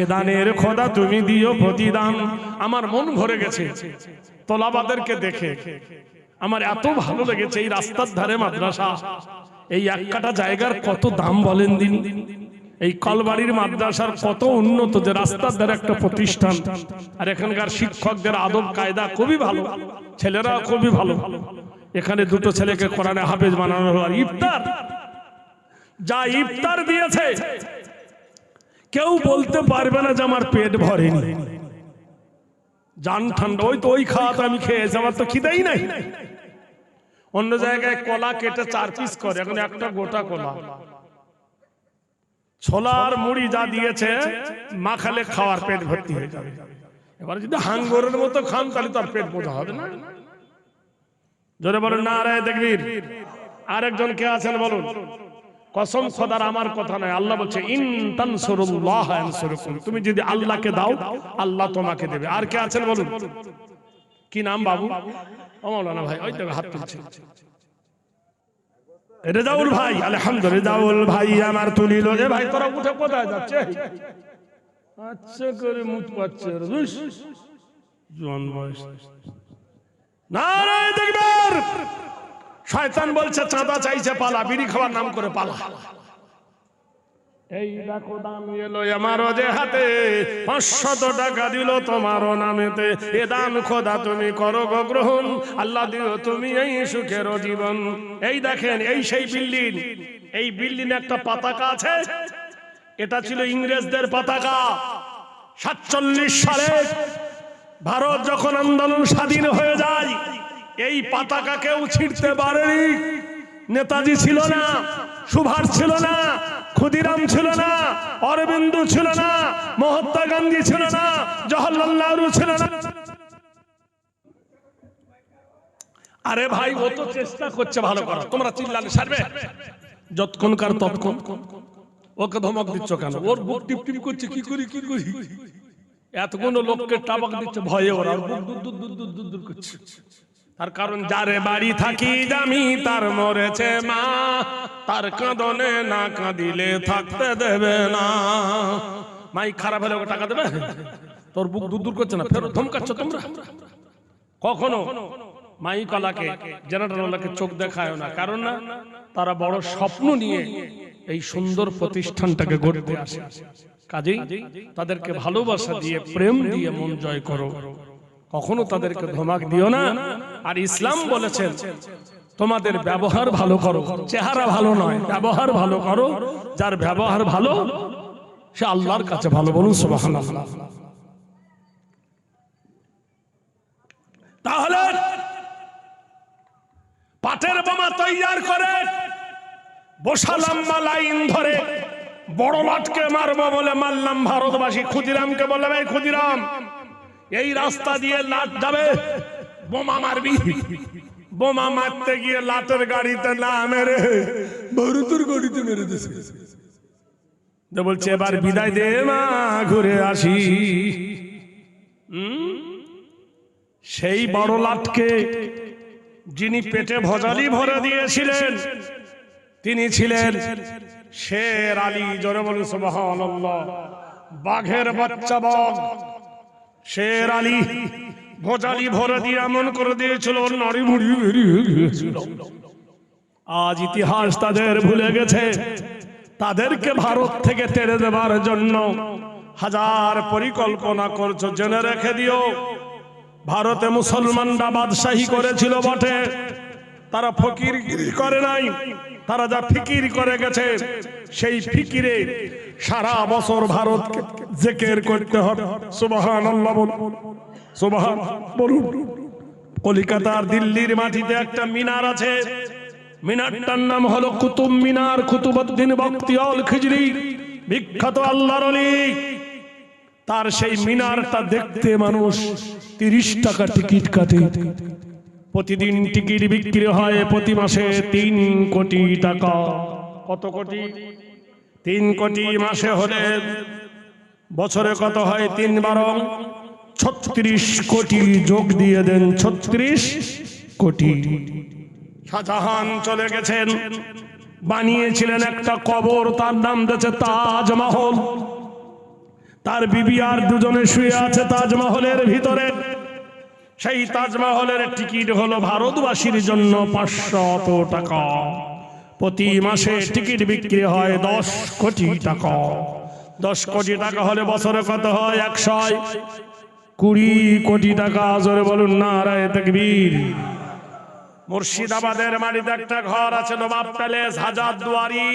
এ দানের খোদা তুমি দিও প্রতিদান। আমার মন ভরে গেছে তোলাবাদেরকে দেখে, আমার এত ভালো লেগেছে। এই রাস্তার ধারে মাদ্রাসা, এই এক কাটা জায়গার কত দাম বলেন দিন। এই কলবাড়ির মাদ্রাসার কত উন্নত, যে রাস্তার ধারে একটা প্রতিষ্ঠান। আর এখানকার শিক্ষকদের আদব কায়দা খুবই ভালো, ছেলেরা খুবই ভালো। এখানে দুটো ছেলেকে কোরআনে হাফেজ বানানো হলো। আর ইফতার, যা ইফতার দিয়েছে কেউ বলতে পারবে না যে আমার পেট ভরেনি, জান ঠান্ডা। ওই তো ওই খাওয়াতে আমি খেয়েছি, আমার তো খিদেই নাই। অন্য জায়গায় কলা কেটে 4 পিস করে, এখন একটা গোটা কলা। ছোলার মুড়ি যা দিয়েছে মাখালে খাওয়ার পেট ভর্তি হয়ে যাবে। এবার যদি হাঙ্গরের মতো খান তাহলে তার পেট বোঝা হবে না। জোরে বলুন নারায়ে তাকবীর। আরেকজন কে আছেন বলুন? কসম খোদার, আমার কথা নয়, আল্লাহ বলছে ইন তানসুরুল্লাহ ইয়ানসুরকুম, তুমি যদি আল্লাহকে দাও আল্লাহ তোমাকে দেবে। আর কে আছেন বলুন? কি নাম বাবু? ও মাওলানা ভাই, ওই দেখো হাত তুলছে। রেজাউল ভাই, আলহামদুলিল্লাহ রেজাউল ভাই আমার তুলিল। এ ভাই তোরা উঠে কোথায় যাচ্ছে? আচ্ছা করে মুত পাচ্ছে জোয়ান বয়স। নারায়ে তাকবীর। শয়তান বলছে চাঁদা চাইছে পালা, বিড়ি খাওয়ার নাম করে পালা। এই দেখো দাম এলো আমার যে হাতে, 500 টাকা দিল তোমার নামেতে। এ দান খোদা তুমি করো গো গ্রহণ, আল্লাহ দিও তুমি এই সুখের জীবন। এই দেখেন, এই সেই বিল্ডিং, এই বিল্ডিং একটা পতাকা আছে। এটা ছিল ইংরেজদের পতাকা। 47 সালে ভারত যখন আন্দোলন স্বাধীন হয়ে যায়, এই পতাকা কেউ ছিঁড়তে পারেনি। নেতাজি ছিল না, সুভাষ ছিল না, ক্ষুদিরাম ছিল না, অরবিন্দ ছিল না, মহাত্মা গান্ধী ছিল না, জওহরলাল নেহরু ছিল না। আরে ভাই, ও তো চেষ্টা করছে ভালো করা, তোমরা চিল্লালে সারবে? যতক্ষণকার ততক্ষণ। ওকে ধমক দিচ্ছ কেন? ওর বুক টিপ টিপ করছে, কি করি কি করি। এতগুলো লোককে টাবাক দিচ্ছে ভয়ে, ওরা বুক দূর দূর দূর দূর দূর দূর করছে। তার কারণ যারে বাড়ি থাকি দামি, তার মরেছে মা, তার কাঁদনে না কাঁদিলে থাকতে দেবে না। মাই খারাপ হলে ওকে টাকা দেবে? তোর বুক দূর দূর করছে না, ফেরত ধমকাচ্ছ তোমরা। কখনো মাই কলাকে, জেনারেটরওয়ালাকে চোখ দেখায় না, কারণ না তারা বড় স্বপ্ন নিয়ে এই সুন্দর প্রতিষ্ঠানটাকে গড়তে আসে। কাজেই তাদেরকে ভালোবাসা দিয়ে, প্রেম দিয়ে মন জয় করো, কখনো তাদেরকে ধমক দিও না। আর ইসলাম বলেছেন তোমাদের ব্যবহার ভালো করো, চেহারা ভালো নয়, ব্যবহার ভালো করো। যার ব্যবহার ভালো সে আল্লাহর কাছে ভালো। বলুন সুবহানাল্লাহ। তাহলে পাটের বোমা তৈয়ার করে বসা লম্বা লাইন ধরে বড় লাটকে মারবো বলে মারলাম ভারতবাসী। ক্ষুদিরামকে বলে, ভাই ক্ষুদিরাম, এই রাস্তা দিয়ে লাট যাবে, বোমা মারবি। বোমা মারতে গিয়ে লাটের গাড়িতে না মেরে ভারতের গাড়িতে মেরে দিয়েছে। বলছে এবার বিদায় দে মা, ঘুরে আসি। সেই বড় লাটকে যিনি পেটে ভজালি ভরে দিয়েছিলেন তিনি ছিলেন শের আলী। জোরে বলুন সুবহানাল্লাহ। বাঘের বাচ্চা বাঘ শের আলী ভজালি ভরে দিয়ে এমন করে দিয়েছিল, নাড়ি মুড়ি বেরিয়ে গিয়েছিল। আজ ইতিহাস তাদের ভুলে গেছে। তাদেরকে ভারত থেকে তেড়ে দেবার জন্য হাজার পরিকল্পনা করছো, জেনে রেখে দিও। ভারতে মুসলমানরা বাদশাহী করেছিল বটে, তারা ফকিরগিরি করে নাই। তারা যা ফিকির করে গেছে, সেই ফিকিরে সারা বছর ভারতকে জিকির করতে হবে। সুবহানাল্লাহ বলুন, সুবহান বলুন। কলকাতার দিল্লির মাটিতে একটা মিনার আছে, মিনারটার নাম হলো কুতুব মিনার। কুতুবউদ্দিন বখতিয়ার খিজরি, বিখ্যাত আল্লাহর ওলি। তার সেই মিনারটা দেখতে মানুষ 30 টাকা টিকিট কাটে। প্রতিদিন টিকিট বিক্রি হয় প্রতি মাসে 3 কোটি টাকা। কত কোটি? 3 কোটি। মাসে হলে বছরে কত হয়? 3 × 12 36 কোটি। যোগ দিয়ে দেন 36 কোটি। শাহজাহান চলে গেছেন, বানিয়েছিলেন একটা কবর, তার নাম দিয়েছে তাজমহল। তার বিবি আর দুজনে শুয়ে আছে তাজমহলের ভিতরে। সেই তাজমহলের টিকিট হলো ভারতবাসীর জন্য 500 টাকা। প্রতি মাসে টিকিট বিক্রি হয় 10 কোটি টাকা। 10 কোটি টাকা হলে বছরে কত হয়? 120 কোটি টাকা। জোরে বলুন নারায়ে তাকবীর। মুর্শিদাবাদের মাটিতে একটা ঘর আছে, নবাব প্যালেস, হাজারদুয়ারি।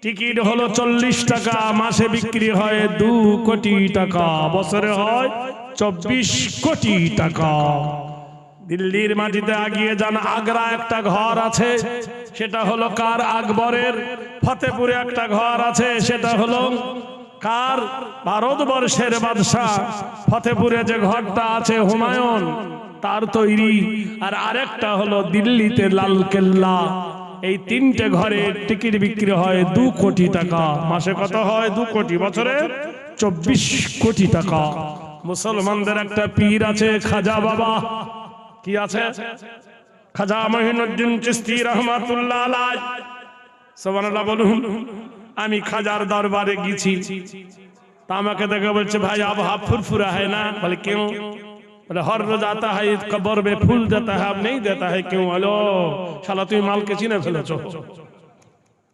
টিকিট হলো 40 টাকা, মাসে বিক্রি হয় 2 কোটি টাকা, বছরে হয় 24 কোটি টাকা। দিল্লির মাটিতে আগিয়ে যান, আগ্রা একটা ঘর আছে, সেটা হলো কার? আকবরের। ফতেপুরে একটা ঘর আছে, সেটা হলো কার? ভারতবর্ষের বাদশাহ। ফতেপুরে যে ঘরটা আছে হুমায়ুন তার তৈরি। আর আরেকটা হলো দিল্লিতে লাল কেল্লা। এই 3টে ঘরের টিকিট বিক্রি হয় 2 কোটি টাকা, মাসে কত হয়? 2 কোটি, বছরে 24 কোটি টাকা। মুসলমানদের একটা পীর আছে, খাজা বাবা। কি আছে? খাজা মঈনুদ্দিন চিশতি রহমাতুল্লাহ আলাইহ। সুবহানাল্লাহ বলুন। আমি খাজার দরবারে গেছি, তা আমাকে দেখে বলছে, ভাই আব आप फुरफुरा है ना? बोले क्यों? बोले हर रोज आता है कब्र में फूल देता है, अब नहीं देता है, क्यों? हेलो শালা তুমি মালকে চিনে ফেলেছো।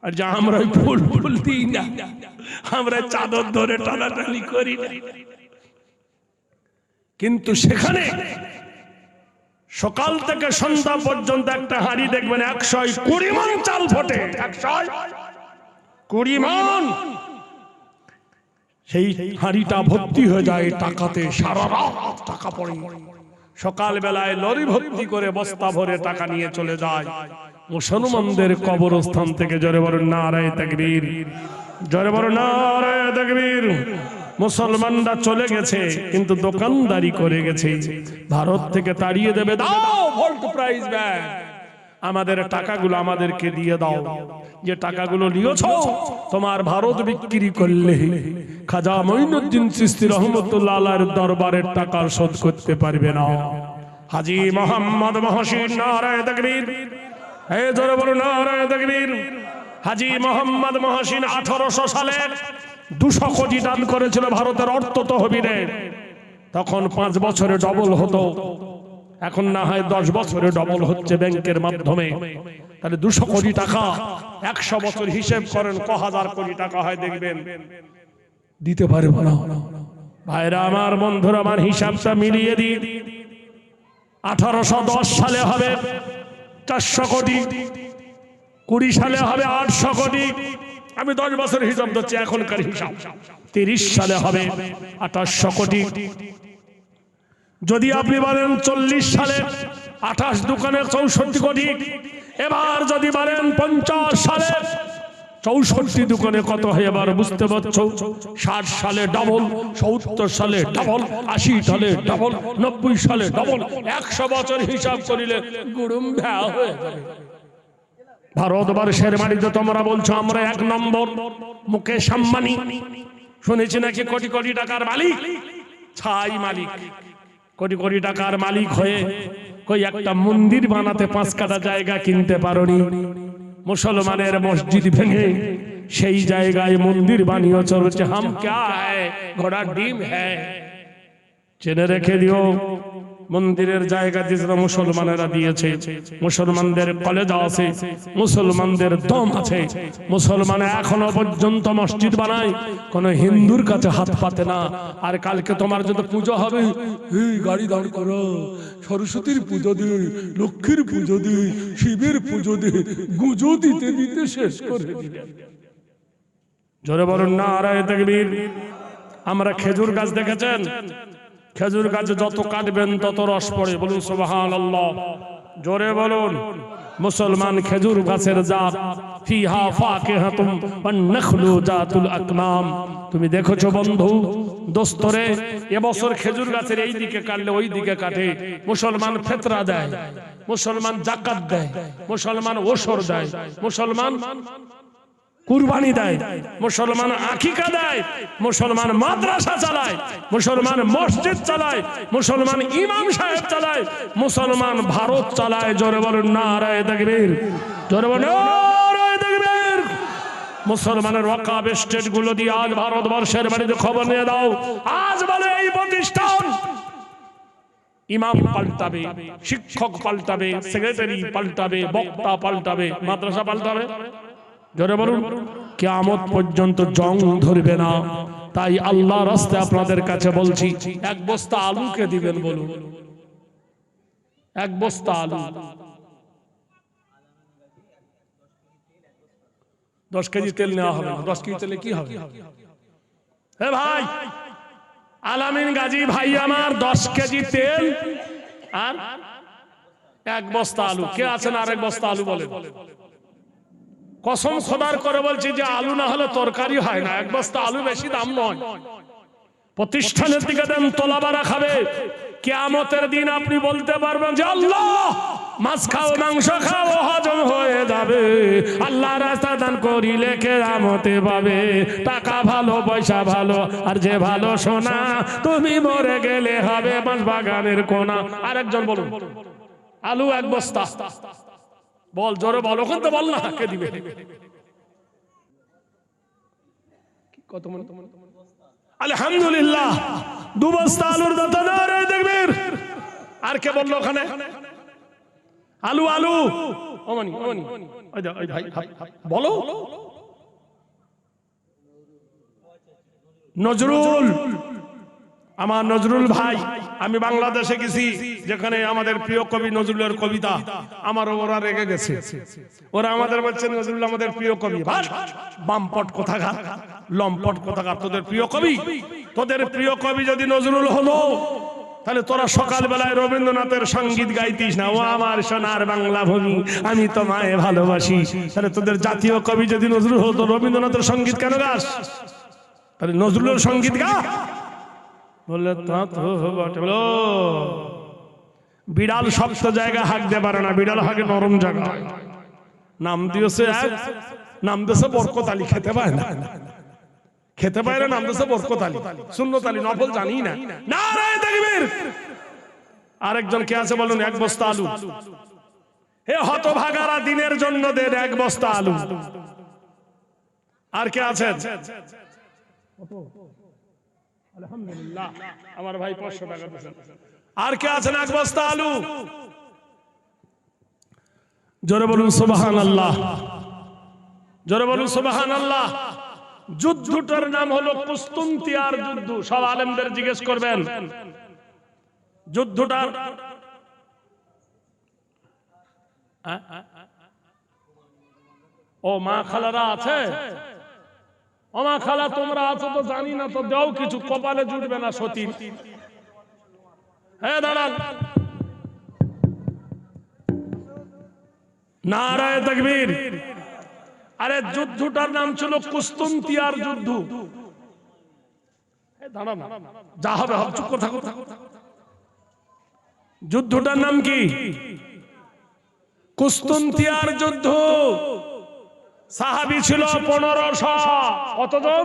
আর যা আমরা ফুল ফুল দিই না, আমরা চাদর ধরে টানাটানি করি না। কিন্তু সেখানে সকাল থেকে সন্ধ্যা পর্যন্ত একটা হাঁড়ি দেখবেন 120 মণ চাল ফোটে। 120 মণ। সেই হাঁড়িটা ভর্তি হয়ে যায় টাকাতে, সারা রাত টাকা পড়ে। সকাল বেলায় লরি ভর্তি করে বস্তা ভরে টাকা নিয়ে চলে যায় মুসলমানদের কবরস্থান থেকে। জোরে বলুন নারায়ে তাকবীর, জোরে বলুন নারায়ে তাকবীর। মুসলমানরা চলে গেছে, কিন্তু দোকানদারি করে গেছে। ভারত থেকে তাড়িয়ে দেবে, দাও ভোল্ট প্রাইস ব্যাগ, আমাদের টাকাগুলো আমাদেরকে দিয়ে দাও। যে টাকাগুলো নিয়েছো তোমার ভারত বিক্রি করলে খাজা মঈনুদ্দিন চিশতি রহমাতুল্লাহ আলাইহির দরবারের টাকা শোধ করতে পারবে না। হাজী মোহাম্মদ মহসিন, নারায়ে তাকবীর। এই জোরে বলুন নারায়ে তাকবীর। হাজী মোহাম্মদ মহসিন 1800 সালে 200 কোটি দান করেছিল ভারতের অর্থ তহবিলে। তখন 5 বছরে ডবল হতো, এখন না হয় 10 বছরে ডবল হচ্ছে ব্যাংকের মাধ্যমে। তাহলে 200 কোটি টাকা 100 বছর হিসেব করেন ক হাজার কোটি টাকা হয় দেখবেন। দিতে পারবো না ভাইরা আমার, বন্ধুরা আমার, হিসাবটা মিলিয়ে দিই। 1810 সালে হবে 400 কোটি, 20 সালে হবে 800 কোটি। আমি 10 বছর হিসাব দিচ্ছি, এখনকার হিসাব। 30 সালে হবে 2800 কোটি। যদি আপনি বলেন 40 সালে 28 দোকানে 64 কোটি, এবার যদি বলেন 50 সালে 64 দোকানে কত হয় এবার বুঝতে পারছো? 60 সালে ডবল, 70 সালে ডবল, 80 সালে ডবল, 90 সালে ডবল। 100 বছর হিসাব করিলে গুড়ুম ভ্যা হয়ে যাবে। ভারতবর্ষের মাটিতে তোমরা বলছো আমরা 1 নম্বর, মুকেশ আম্বানি শুনেছি নাকি কোটি কোটি টাকার মালিক, ছাই মালিক। কোটি কোটি টাকার মালিক হয়ে কই একটা মন্দির বানাতে 5 কাঠা জায়গা কিনতে পারোনি। মুসলমানের মসজিদ ভেঙে সেই জায়গায় মন্দির বানিয়ে চলছে। হাম ক্যা হ্যায়, ঘোড়া ডিম হ্যায়। জেনে রেখে দিও, মন্দিরের জায়গা দিয়েছিল মুসলমানেরা দিয়েছে। মুসলমানদের কলেজ আছে, মুসলমানদের দম আছে। মুসলমান এখনো পর্যন্ত মসজিদ বানায়, কোন হিন্দুর কাছে হাত পাতে না। আর কালকে তোমার যদি পুজো হবে, এই গাড়ি দাঁড় করো, সরস্বতীর পুজো দি, লক্ষ্মীর পুজো দি, শিবের পুজো দি, গুজো দিতে দিতে শেষ করে দিবে। জোরে বলুন নারায়ে তাকবীর। আমরা খেজুর গাছ দেখেছেন? খেজুর গাছে যত কাটবেন তত রস পড়ে। বলুন সুবহানাল্লাহ, জোরে বলুন। মুসলমান খেজুর গাছের জাত, ফিহা ফাকিহাতুম ওয়ান নাখলু জাতুল আকমাম। তুমি দেখেছো বন্ধু দোস্তরে, এবছর খেজুর গাছের এই দিকে কাটলে ওই দিকে কাটে। মুসলমান ফিতরা দেয়, মুসলমান যাকাত দেয়, মুসলমান ওশর দেয়, মুসলমান কুরবানি দেয়, মুসলমান আকিকা দেয়, মুসলমান মাদ্রাসা চালায়, মুসলমান মসজিদ চালায়, মুসলমান ইমাম সাহেব চালায়, মুসলমান ভারত চালায়। জোরে বলুন নারায়ে তাকবীর, জোরে বলুন নারায়ে তাকবীর। মুসলমানের ওয়াকাফ স্টেট গুলো দিয়ে আজ ভারতবর্ষের বাড়িতে খবর নিয়ে দাও, আজ বলে এই প্রতিষ্ঠান ইমাম পাল্টাবে, শিক্ষক পাল্টাবে, সেক্রেটারি পাল্টাবে, বক্তা পাল্টাবে, মাদ্রাসা পাল্টাবে। জোরে বলুন, কিয়ামত পর্যন্ত জং ধরবে না। তাই আল্লাহর রাস্তায় আপনাদের কাছে বলছি, এক বস্তা আলুকে দিবেন বলুন, এক বস্তা আলু, 10 কেজি তেল নেওয়া হবে না। 10 কেজি তেলে কি হবে? হে ভাই আলামিন গাজী ভাই আমার, 10 কেজি তেল আর এক বস্তা আলু। কে আছেন আরেক বস্তা আলু বলেন? কসম খোদার করে বলছি যে আলু না হলে তরকারি হয় না। এক বস্তা আলু বেশি দাম নয়। প্রতিষ্ঠানের দিকে দেন, তোলাবারা খাবে। কিয়ামতের দিন আপনি বলতে পারবেন যে আল্লাহ মাছ খাও, মাংস খাও, হজম হয়ে যাবে। আল্লাহ রাস্তা দান করিলে কিয়ামতে পাবে। টাকা ভালো, পয়সা ভালো, আর যে ভালো সোনা, তুমি মরে গেলে হবে বাঁশ বাগানের কোনা। আরেকজন বলুন, আলু এক বস্তা। বল জোরে বল, ওখান তো বল না, কে দিবে? কত মন? আলহামদুলিল্লাহ 2 বস্তা আলুর দাতা নারায়ে তাকবীর। আর কে বললো ওখানে? আলু আলু ওমানি ওমানি, ওই দা, ওই ভাই বলো। নজরুল, আমার নজরুল ভাই, আমি বাংলাদেশে গেছি, যেখানে আমাদের প্রিয় কবি নজরুলের কবিতা, আমার ওরা রেগে গেছে। ওরা আমাদের বলছে নজরুল আমাদের প্রিয় কবি। বামপট কোথাকার, লম্পট কোথাকার, তোদের প্রিয় কবি? তোদের প্রিয় কবি যদি নজরুল হলো, তাহলে তোরা সকাল বেলায় রবীন্দ্রনাথের সঙ্গীত গাইতিস না, ও আমার সোনার বাংলা ভূমি, আমি তোমায় ভালোবাসি। তাহলে তোদের জাতীয় কবি যদি নজরুল হতো, রবীন্দ্রনাথের সঙ্গীত কেন গাস? তাহলে নজরুলের সঙ্গীত গা। বললে বলো, বিড়াল শক্ত জায়গা হাঁকতে পারে না, বিড়াল হাঁকে নরম জায়গা। নাম দিয়েছে এক, নাম দিয়েছে বরকত আলী, খেতে পায় না, খেতে পায় না, নাম দিয়েছে বরকত আলী, সুন্নত আলী, নফল জানি না। নারায়ে তাকবীর। আরেকজন কে আছে বলুন? এক বস্তা আলু। হে হতভাগারা, দিনের জন্য দেন এক বস্তা আলু। আর কে আছেন? আলহামদুলিল্লাহ, আমার ভাই 500 টাকা দিয়েছেন। আর কে আছেন? এক বস্তা আলু। জোরে বলুন সুবহানাল্লাহ, জোরে বলুন সুবহানাল্লাহ। যুদ্ধটার নাম হলো কুস্তুনতিয়ার যুদ্ধ। সব আলেমদের জিজ্ঞেস করবেন যুদ্ধটার। ও মা খালারা আছে? ও মা খালা তোমরা আছো তো জানি না, তো দাও কিছু, কপালে জুটবে না সতী। হ্যাঁ দাঁড়ান, নারায়ে তাকবীর। আরে যুদ্ধটার নাম ছিল কুস্তুনতিয়ার যুদ্ধ। দাঁড়ান, যা হবে হবে, চুপ করে থাকো। যুদ্ধটার নাম কি? কুস্তুনতিয়ার যুদ্ধ। সাহাবী ছিল 1500। কতজন?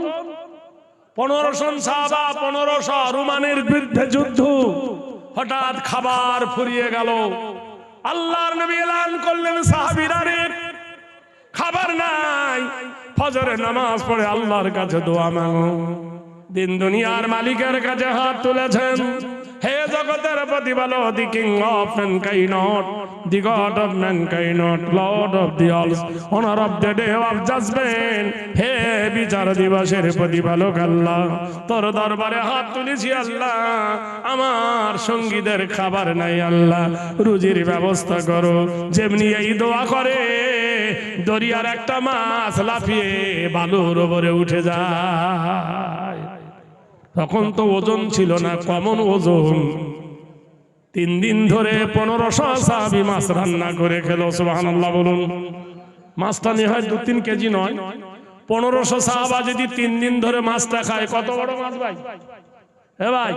1500 সাহাবা, 1500। রোমানের বিরুদ্ধে যুদ্ধ। হঠাৎ খাবার ফুরিয়ে গেল। আল্লাহর নবী এলান করলেন, সাহাবীরা রে খাবার নাই, ফজরের নামাজ পড়ে আল্লাহর কাছে দোয়া মাগো। দিন দুনিয়ার মালিকের কাছে হাত তুলেছেন। হে জগতের প্রতিপালক, the king of mankind, the god of mankind, lord of the earth, honor of the day of judgment, হে বিচার দিবসের প্রতিপালক আল্লাহ, তোর দরবারে হাত তুলেছি আল্লাহ। আমার সঙ্গীদের খাবার নাই আল্লাহ, রুজির ব্যবস্থা করো। যেমনি এই দোয়া করে, দরিয়ার একটা মাছ লাফিয়ে বালুর উপরে উঠে যায়। তখন তো ওজন ছিল না, কমন ওজন। 3 দিন ধরে 1500 সাহাবী মাছ রান্না করে খেলো। সুবহানাল্লাহ বলুন। মাছটা নিয়ে হয় 2-3 কেজি নয়, 1500 সাহাবা যদি 3 দিন ধরে মাছটা খায়, কত বড় মাছ ভাই? হে ভাই,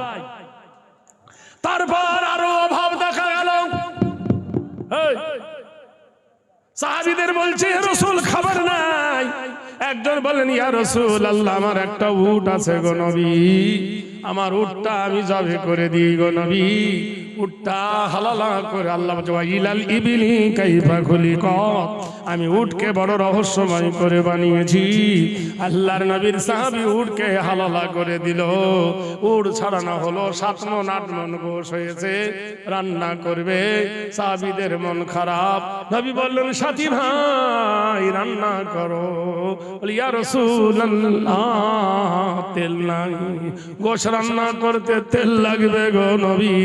তারপর আরো অভাব দেখা গেল। সাহাবীদের বলছে, হে রাসূল খাবার নাই। একজন বলেন ইয়া রাসূলুল্লাহ আমার একটা উট আছে গো নবী, আমার উটটা আমি জবে করে দিই গো নবী। উটটা হালালা করে আল্লাহ ইলাল ইবিলি কাইফা খুলিকাত, আমি উটকে বড় রহস্যময় করে বানিয়েছি। আল্লাহর নবীর সাহাবী উটকে হালালা করে দিল। উট ছাড়ানো হলো, 7 মণ 8 মণ গোশ হয়েছে, রান্না করবে। সাহাবীদের মন খারাপ। নবী বললেন সাথী ভাই রান্না করো। বলি ইয়া রাসূলুল্লাহ তেল নাই, গোশ রান্না করতে তেল লাগবে গো নবী।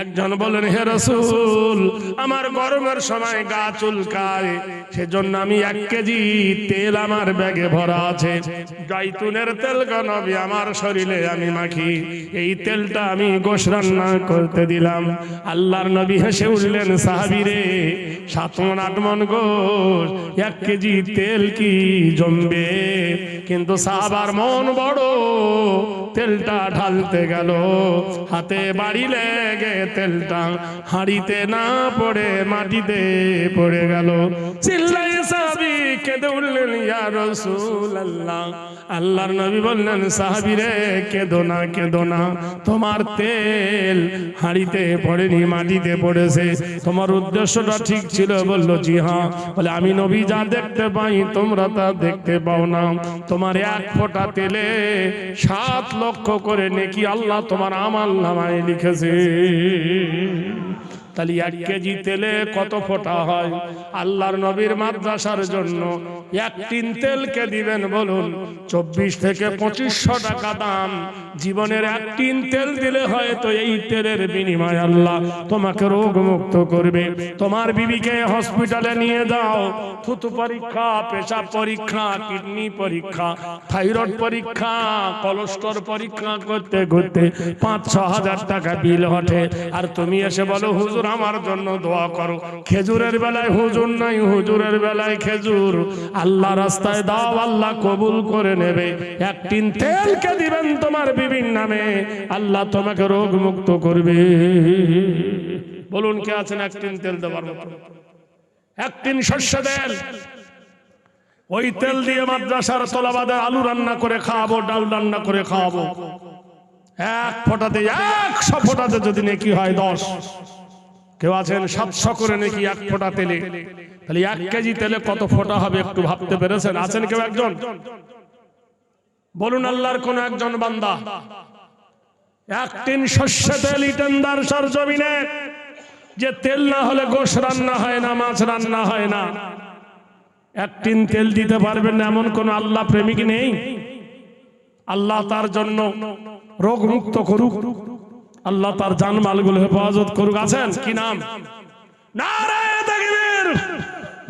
একজন বলেন হে রাসূল আমার গরমের সময় গা চুলকায়, সেজন্য আমি 1 কেজি তেল আমার ব্যাগে ভরা আছে, জয়তুনের তেল গো নবী আমার শরীরে আমি মাখি, এই তেলটা আমি গোশ রান্না করতে দিলাম। আল্লাহর নবী হেসে উঠলেন সাহাবী রে 7 মণ 8 মণ গোশ 1 কেজি তেল কি জমবে? কিন্তু সাহাবার মন বড়, তেলটা ঢালতে গেল, হাতে বাড়ি লেগে তেলটা হাঁড়িতে না পড়ে মাটিতে পড়ে গেল। চিল্লাই সাহাবী কেঁদে উঠলেন ইয়া রাসূলুল্লাহ। আল্লাহর নবী বললেন সাহাবী রে কেঁদো না, কেঁদো না, তোমার তেল হাঁড়িতে পড়েনি মাটিতে পড়েছে, তোমার উদ্দেশ্যটা ঠিক ছিল। বলল জি হ্যাঁ। বলে আমি নবী যা দেখতে পাই তোমরা তা দেখতে পাও না, তোমার 1 ফোঁটা তেলে 7 লক্ষ করে নেকি আল্লাহ তোমার আমল নামায় লিখেছে। তাহলে 1 কেজি তেলে কত ফোঁটা হয়? আল্লাহর নবীর মাদ্রাসার জন্য 1 টিন তেলকে দিবেন বলুন 24 থেকে 2500 টাকা দাম। জীবনের 1 টিন তেল দিলে হয়তো এই তেলের বিনিময়ে আল্লাহ তোমাকে রোগ মুক্ত করবে। তোমার বিবিকে হসপিটালে নিয়ে যাও, থুতু পরীক্ষা, পেশাব পরীক্ষা, কিডনি পরীক্ষা, থাইরয়েড পরীক্ষা, কোলেস্টেরল পরীক্ষা করতে করতে 5-6 হাজার টাকা বিল ওঠে। আর তুমি এসে বলো হুজুর আমার জন্য দোয়া করো। খেজুরের বেলায় হুজুর নাই, হুজুরের বেলায় খেজুর। আল্লাহ রাস্তায় দাও, আল্লাহ কবুল করে নেবে। 1 টিন তেলকে দিবেন তোমার বিবির নামে, আল্লাহ তোমাকে রোগ মুক্ত করবে। বলুন কে আছেন 1 টিন তেল দেওয়ার মতো? 1 টিন সরষে তেল, ওই তেল দিয়ে মাদ্রাসার তলাবাদে আলু রান্না করে খাওয়াবো, ডাল রান্না করে খাওয়াবো। 1 ফোঁটাতে 100 ফোঁটাতে যদি নেকি হয় 10, কেউ আছেন 700 করে নাকি 1 ফোঁটা তেলে। তাহলে 1 কেজি তেলে কত ফোঁটা হবে একটু ভাবতে পেরেছেন? আছেন কেউ একজন? বলুন আল্লাহর কোন একজন বান্দা 1 টিন সরষে তেল ইটেন্দার সরজমিনে, যে তেল না হলে গোশ রান্না হয় না, মাছ রান্না হয় না, 1 টিন তেল দিতে পারবেন না এমন কোন আল্লাহ প্রেমিক নেই? আল্লাহ তার জন্য রোগ মুক্ত করুক, আল্লাহ তার জানমালগুলো হেফাজত করুক। আছেন কি নাম? নারায়ে তাকবীর,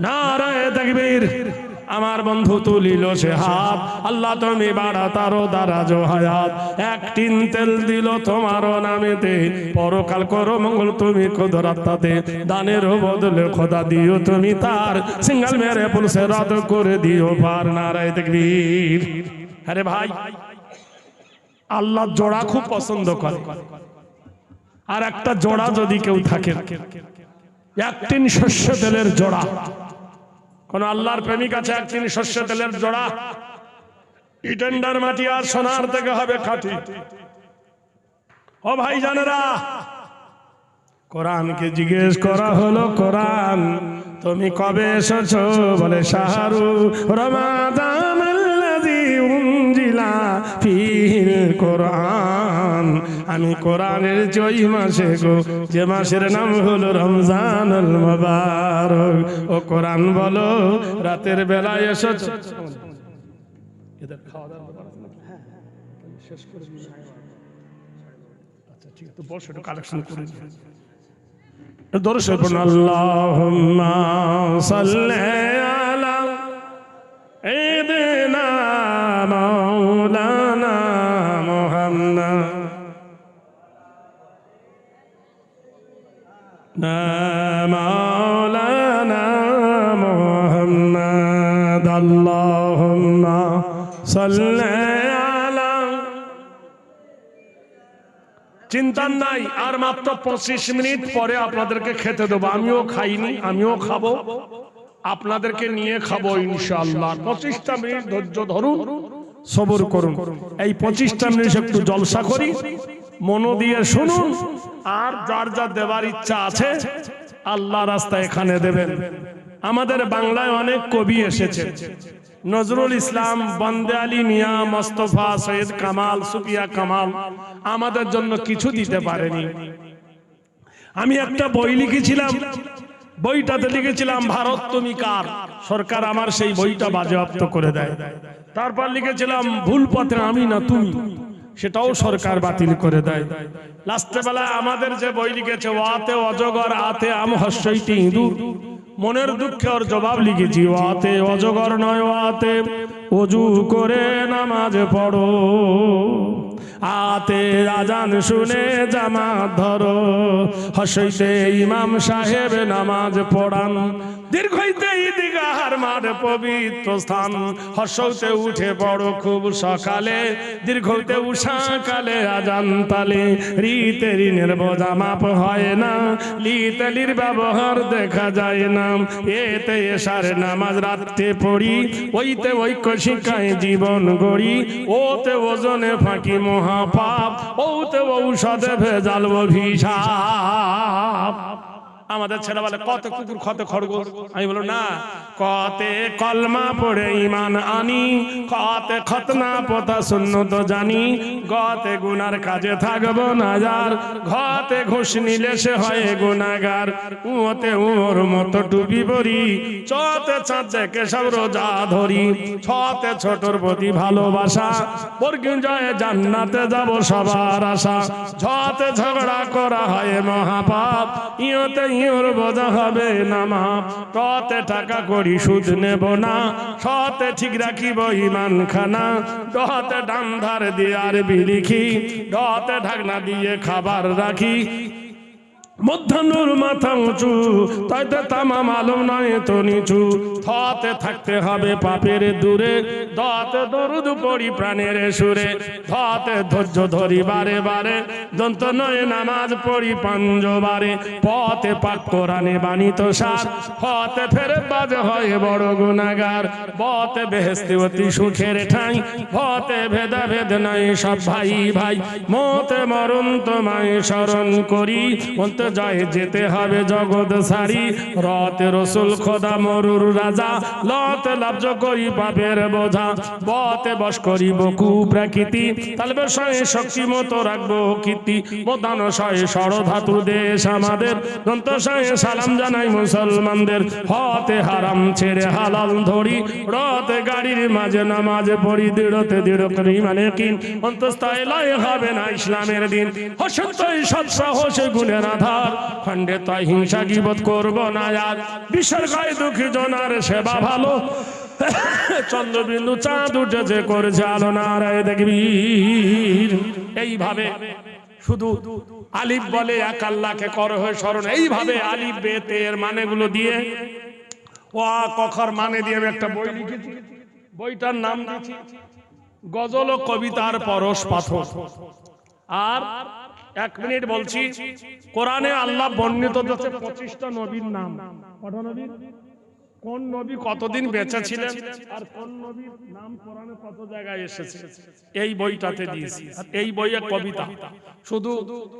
নারায়ে তাকবীর। আমার বন্ধু তুলিল সে হাত, আল্লাহ তুমি বাড়া তারো দারাজ হায়াত। 1 টিন তেল দিল তোমার নামেতে, পরকাল করো মঙ্গল তুমি কুদরতাতে। দানের বদলে খোদা দিও তুমি তার, সিঙ্গেল মেরে পুলসে রাত করে দিও পার। নারায়ে তাকবীর। আরে ভাই আল্লাহ জোড়া খুব পছন্দ করে, আর একটা জোড়া যদি কেউ থাকে 1 টিন সরষে তেলের জোড়া, কোন আল্লাহর প্রেমিক আছে 1 টিন সরষে তেলের জোড়া? ইটেন্ডার মাটি আর সোনার থেকে হবে খাঁটি। ও ভাই জানেরা, কোরআনকে জিজ্ঞেস করা হলো কোরআন তুমি কবে এসেছো? বলে শাহরু রমাদানাল্লাযী উনজিলা ফীহিল কোরআন, আমি কোরআনের জয় মাসে গো, যে মাসের নাম হলো রমজানুল মুবারক। ও কোরআন বলো রাতের বেলায় এসেছো। এদের খাওয়া দাওয়া শেষ করে দিই। আচ্ছা ঠিক আছে, বসে একটু কালেকশন করে দিই। দরুদ পড়ুন। আল্লাহুম্মা সাল্লি আলা সাইয়্যিদিনা মাওলানা মুহাম্মদ মাওলানা মুহাম্মদ। আল্লাহুম্মা সাল্লি আলা। চিন্তা নাই, আর মাত্র 25 মিনিট পরে আপনাদেরকে খেতে দেবো। আমিও খাইনি, আমিও খাবো। আপনাদেরকে নিয়ে খাবো ইনশাআল্লাহ। 25টা মিনিট ধৈর্য ধরুন, সবর করুন। এই 25টা মিনিট একটু জলসা করি, মন দিয়ে শুনুন। আর যার যা দেবার ইচ্ছা আছে আল্লাহ রাস্তায় এখানে দেবেন। আমাদের বাংলায় অনেক কবি এসেছে, নজরুল ইসলাম, বন্দে আলী মিয়া, মোস্তফা, সৈয়দ কামাল, সুফিয়া কামাল আমাদের জন্য কিছু দিতে পারেনি। আমি একটা বই লিখেছিলাম, বইটাতে লিখেছিলাম ভারত তুমি কার। সরকার আমার সেই বইটা বাজেয়াপ্ত করে দেয়। তারপর লিখেছিলাম ভুল পথে আমি না তুমি, সেটাও সরকার বাতিল করে দেয়। লাস্টে বেলায় আমাদের যে বই লিখেছে ওয়াতে অজগর আতে আম হস্যইটি ইঁদুর, মনের দুঃখে ওর জবাব লিখেছি ওয়াতে অজগর নয় ওয়াতে ওযু করে নামাজ পড়ো, আতে আজান শুনে জামাত ধরো, হস্যইতে ইমাম সাহেব নামাজ পড়ান, দীর্ঘইতে ঈদগাহর মাঠ পবিত্র স্থান, হস্যতে উঠে পড়ো খুব সকালে, দীর্ঘতে উষা কালে আজান তালে, রিতে ঋণের বোঝা মাপ হয় না, লিতে লির ব্যবহার দেখা যায় না, এতে এশার নামাজ রাতে পড়ি, ওইতে ঐক্য শিক্ষায় জীবন গড়ি, ওতে ওজনে ফাঁকি মহাপাপ, ওতে ঔষধে ভেজাল অভিশাপ। আমাদের ছেলে বলে কত কুকুর কত খরগোশ, আমি বলো না, কতে কলমা পড়ে ইমান আনি, কতে খতনা পতা সুন্নত জানি, গতে গুনার কাজে থাকবো না যার, ঘতে ঘুষ নিলে সে হয় গুনাগার, উতে ওর মতো টুপি পরি, চতে চাঁদ দেখে সব রোজা ধরি, ছতে ছোটর প্রতি ভালোবাসা, বর্গিন জয়ে জান্নাতে যাব সবার আশা, ঝতে ঝগড়া করা হয় মহাপাপ, ইয়তে ইয়র বোঝা হবে না মাপ, টতে টাকা করি সুদ নেব না, সতে ঠিক রাখিব ইমান খানা, ডতে ডান ধার দিয়ে আর বিলিখি, ডতে ঢাকনা দিয়ে খাবার রাখি, মধ্যাহ্নর মাথা উঁচু তাইতে তামাম আলম নয় তো নিচু, থতে থাকতে হবে পাপের দূরে, দতে দরুদ পড়ি প্রাণের সুরে, ধতে ধৈর্য ধরি বারে বারে, দন্ত নয় নামাজ পড়ি পঞ্জবারে, পথে পাক কোরআনে বাণিত সার, হতে ফেরে বাজে হয় বড় গুনাহগার, বতে বেহেশতে অতি সুখের ঠাঁই, হতে ভেদা ভেদ নাই সব ভাই ভাই, মতে মরণ তোমায় স্মরণ করি, অন্ত জয় যেতে হবে জগৎ সারি, রতে রসুল খোদা মরুর রাজা, লতে লাভ্য করি পাপের বোঝা, বতে বশ করিব কুপ্রাকৃতি, তালবে শয়ে শক্তি মতো রাখবো কীর্তি, মোদান শয়ে ষড়ধাতু দেশ আমাদের, দন্ত শয়ে সালাম জানাই মুসলমানদের, হতে হারাম ছেড়ে হালাল ধরি, রতে গাড়ির মাঝে নামাজ পড়ি, দৃঢ়তে দৃঢ় করি মানে কিন, অন্তস্থায় লয় হবে না ইসলামের দিন, অসত্যই সৎ সাহসে গুণের আধার, খণ্ডে তাই হিংসা গীবত করব না আর, বিশ্বের গায়ে দুঃখী জনার সেবা ভালো, চন্দ্রবিন্দু চাঁদ উঠেছে করেছে আলো নারায় দেখবীর। এইভাবে শুধু আলিফ বলে এক আল্লাহকে কর হয়ে স্মরণ, এইভাবে আলিফ বেতে এর মানেগুলো দিয়ে ওয়া কখর মানে দিয়ে আমি একটা বই লিখেছি, বইটার নাম দিয়েছি গজল ও কবিতার পরশ পাথর। আর 1 মিনিট বলছি, কোরআনে আল্লাহ বর্ণিত হচ্ছে 25টা নবীর নাম। কটা নবী? কোন নবী কতদিন বেঁচে ছিলেন আর কোন নবীর নাম কোরআনে কত জায়গায় এসেছে, এই বইটাতে দিয়েছি। এই বইয়ে কবিতা শুধু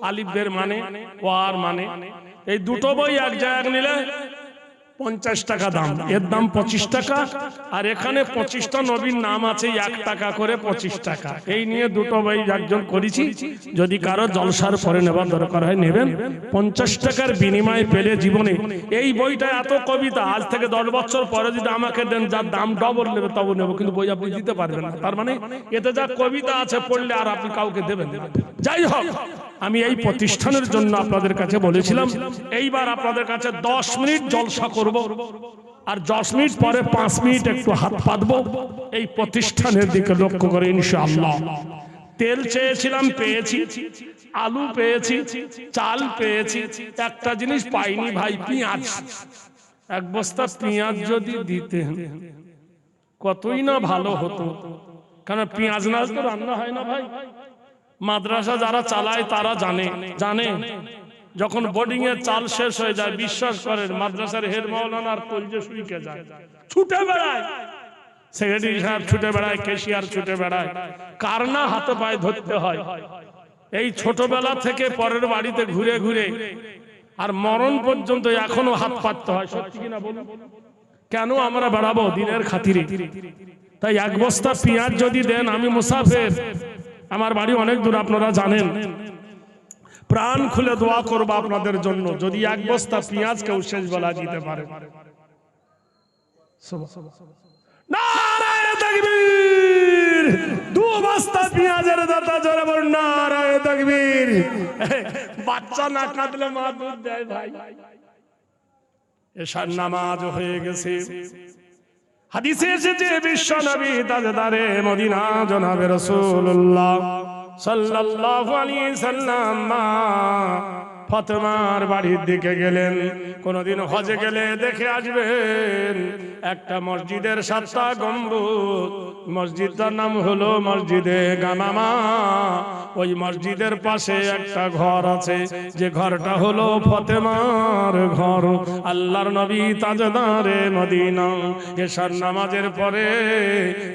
আলিফ বের মানে ওয়ার মানে, এই দুটো বই এক জায়গায় নিলে 50 টাকা দাম, এর দাম 25 টাকা, আর এখানে 25টা নবীর নাম আছে 1 টাকা করে 25 টাকা। এই নিয়ে দুটো বই একজন করেছি, যদি কারো জলসার পরে নেবার দরকার হয় নেবেন। 50 টাকার বিনিময়ে পেলে জীবনে এই বইটা এত কবিতা, আজ থেকে 10 বছর পরে যদি আমাকে দেন যার দাম ডবল নেবে তবু নেব, কিন্তু বই আপনি দিতে পারবেন না। তার মানে এতে যা কবিতা আছে পড়লে আর আপনি কাউকে দেবেন। যাই হোক, আমি এই প্রতিষ্ঠানের জন্য আপনাদের কাছে বলেছিলাম এইবার আপনাদের কাছে 10 মিনিট জলসা করব, আর 10 মিনিট পরে 5 মিনিট একটু হাত পাতবো এই প্রতিষ্ঠানের দিকে লক্ষ্য করে ইনশাআল্লাহ। তেল চেয়েছিলাম পেয়েছি, আলু পেয়েছি, চাল পেয়েছি, একটা জিনিস পাইনি ভাই, পেঁয়াজ। 1 বস্তা পেঁয়াজ যদি দিতেন কতই না ভালো হতো, কারণ পেঁয়াজ না তো রান্না হয় না ভাই। মাদ্রাসা যারা চালায় তারা জানে, যখন বোর্ডিং এর চাল শেষ হয়ে যায়, বিশ্বাস করেন মাদ্রাসার হেড মাওলানার কলজে শুইকে যায়, ছুটে বেড়ায়, সেক্রেটারি সাহেব ছুটে বেড়ায়, ক্যাশিয়ার ছুটে বেড়ায়, কার না হাতে পায়ে ধরতে হয়। এই ছোটবেলা থেকে পরের বাড়িতে ঘুরে ঘুরে আর মরণ পর্যন্ত এখনো হাত পাততে হয়। সত্যি কিনা বলুন? কেন আমরা বেড়াবো? দিনের খাতিরে। তাই এক বস্তা পেঁয়াজ যদি দেন, আমি মুসাফির, আমার বাড়ি অনেক দূর আপনারা জানেন, প্রাণ খুলে দোয়া করবো আপনাদের জন্য, যদি এক বস্তা পেঁয়াজ কেউ শেষ বেলা দিতে পারে। নারায়ে তাকবীর! দু বস্তা পেঁয়াজের দাতা জোরে বলুন নারায়ে তাকবীর! বাচ্চা না কাঁদলে মা দুধ দেয় ভাই। এশার নামাজ হয়ে গেছে। হাদিসে এসেছে বিশ্ব নবী তাজদারে মদিনা জনাবে রাসূলুল্লাহ সাল্লাল্লাহু আলাইহি সাল্লাম ফাতেমার বাড়ির দিকে গেলেন। কোনদিন হজে গেলে দেখে আসবেন, একটা মসজিদের 7টা গম্বুজ, মসজিদটার নাম হলো মসজিদে গামামা। ওই মসজিদের পাশে একটা ঘর আছে, যে ঘরটা হলো ফাতেমার ঘর। আল্লাহর নবী তাজদারে মদিনা এশার নামাজের পরে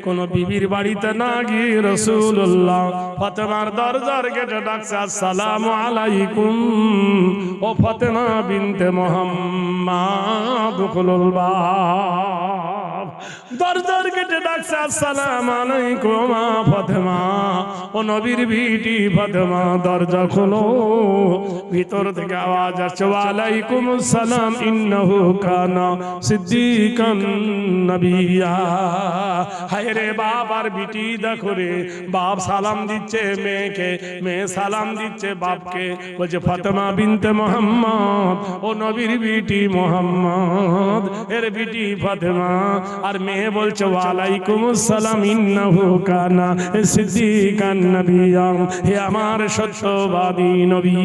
কোন বিবির বাড়িতে না গিয়ে রাসূলুল্লাহ ফাতেমার দরজার গেটে ডাকছে, আসসালামু আলাইকুম ও ফাতেমা বিনতে মুহাম্মদ দুখুলুল বাব। দরজার গেটে ডাকছে, আসসালামু আলাইকুম ফাতেমা, ও নবীর বিটি ফাতেমা দরজা খোলো। ভিতর থেকে আওয়াজ আসছে, ওয়ালাইকুম আসসালাম ইন্নাহু কানা সিদ্দিকান নবিয়্যা। হায় রে বাপ আর বিটি দেখো রে, বাপ সালাম দিচ্ছে মেয়েকে, মেয়ে সালাম দিচ্ছে বাপকে, বলছে ফাতেমা বিনতে মুহাম্মদ, ও নবীর বিটি মুহাম্মদ এর বিটি ফাতেমা। আর মেয়ে বলছে ওয়ালাইকুম আসসালাম ইন্নাহু কানা সিদ্দিকান নবিয়্যা, হে আমার সত্যবাদী নবী,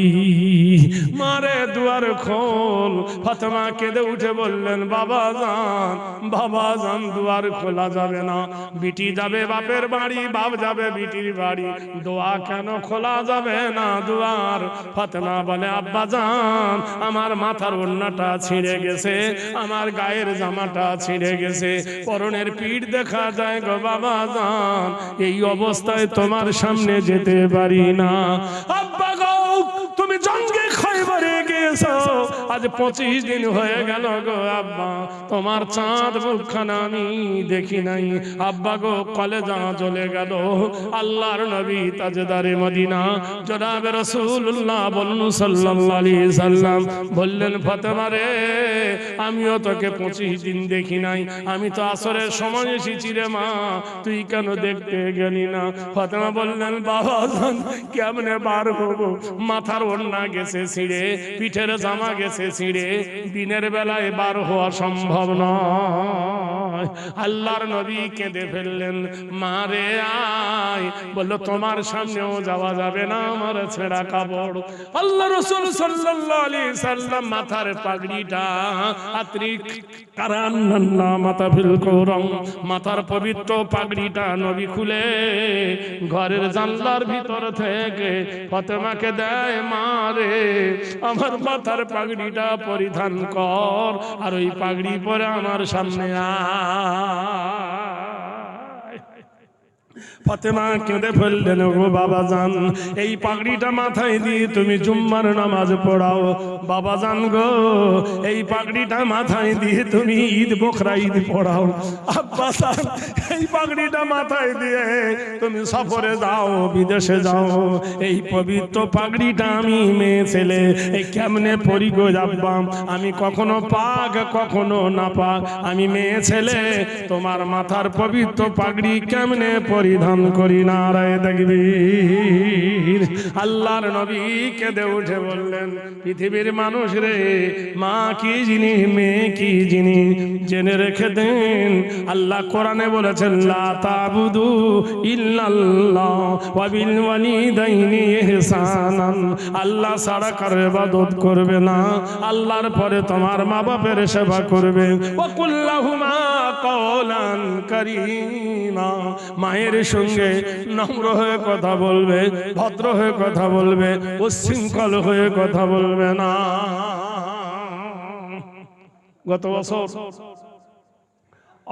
মারে দুয়ার খোল। ফাতেমা কেঁদে উঠে বললেন, বাবা জান, বাবা জান, দুয়ার খোলা যাবে না, বিটি যাবে বাপের বাড়ি, বাপ যাবে বিটির বাড়ি, দোয়া কেন খোলা যাবে না দুয়ার? ফাতেমা বলে, আব্বা জান, আমার মাথার ওড়নাটা ছিঁড়ে গেছে, আমার গায়ের জামাটা ছিঁড়ে গেছে, পরনের পিঠ দেখা যায় গো বাবা জান, এই অবস্থায় তোমার সামনে যেতে পারি না। আব্বা গো, তুমি জঙ্গে খয়বরে গেছো, আজ 25 দিন হয়ে গেল গো আব্বা, তোমার চাঁদ মুখখানা আমি দেখি নাই। আব্বা গো, কলেজা চলে গেল। আল্লাহর নবী তাজদারে মদিনা জনাবে রাসূলুল্লাহ বলুন সাল্লাল্লাহু আলাইহি সাল্লাম বললেন, ফাতেমা রে, আমিও তোকে 25 দিন দেখি নাই, আমি তো আসরের সময় এসেছি রে মা, তুই কেন দেখতে গেলি না? ফাতেমা বললেন, বাবা জান, কেমনে বার হবো, মাথার ওড়না গেছে ছিঁড়ে, পিঠের জামা গেছে ছিঁড়ে, দিনের বেলায় বার হওয়া সম্ভব নয়। আল্লাহর নবী কেঁদে ফেললেন, মা রে আয়। বলল, তোমার সামনেও যাওয়া যাবে না, আমার ছেঁড়া কাপড়। আল্লাহ রাসূল সাল্লাল্লাহু আলাইহি সাল্লাম মাথার পাগড়িটা আত্রিক কারান্না মাথা ফিল করম, মাথার পবিত্র পাগড়িটা নবী খুলে ঘরের জানলার ভিতর থেকে ফাতেমাকে দেয়, মা রে, আমার মাথার পাগড়িটা পরিধান কর, আর ওই পাগড়ি পরে আমার সামনে ফাতেমা কেঁদে ফেললেন, গো বাবা জান, এই পাগড়িটা মাথায় দিয়ে তুমি জুম্মার নামাজ পড়াও। বাবা জান গো, এই পাগড়িটা মাথায় দিয়ে তুমি ঈদ বকরা ঈদ পড়াও। আব্বা জান, এই পাগড়িটা মাথায় দিয়ে তুমি সফরে যাও, বিদেশে যাও। এই পবিত্র পাগড়িটা আমি মেয়ে ছেলে এই কেমনে পরি গো আব্বা? আমি কখনো পাক কখনো না পাক, আমি মেয়ে ছেলে, তোমার মাথার পবিত্র পাগড়ি কেমনে পরিধান করি? নারায়ে তাকবীর। আল্লাহর নবী কেঁদে উঠে বললেন, পৃথিবীর মানুষ রে, মা কি জিনিস, মেয়ে কি জিনিস জেনে রেখে দেন। আল্লাহ কোরআনে বলেছেন, লা তাবুদু ইল্লাল্লাহ ওয়া বিল ওয়ালিদাইনি ইহসানান। আল্লাহ ছাড়া কারো ইবাদত করবে না, আল্লাহর পরে তোমার মা বাপের সেবা করবে। ওয়া কুল্লাহুমা কওলান কারীমা, মায়ের সঙ্গে নম্র হয়ে কথা বলবে, ভদ্র হয়ে কথা বলবে, উচ্ছৃঙ্খল হয়ে কথা বলবে না। গত বছর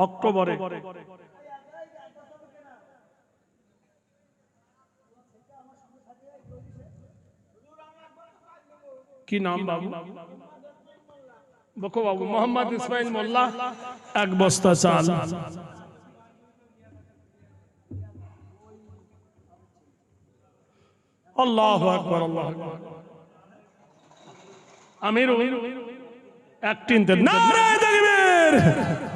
অক্টোবরে কি নাম বাবু? বকো বাবু, মোহাম্মদ ইসমাইল মোল্লা, এক বস্তা চাল। আল্লাহু আকবার, আল্লাহু আকবার। আমিরুল এক টিন তেল, নারায়ে তাকবীর।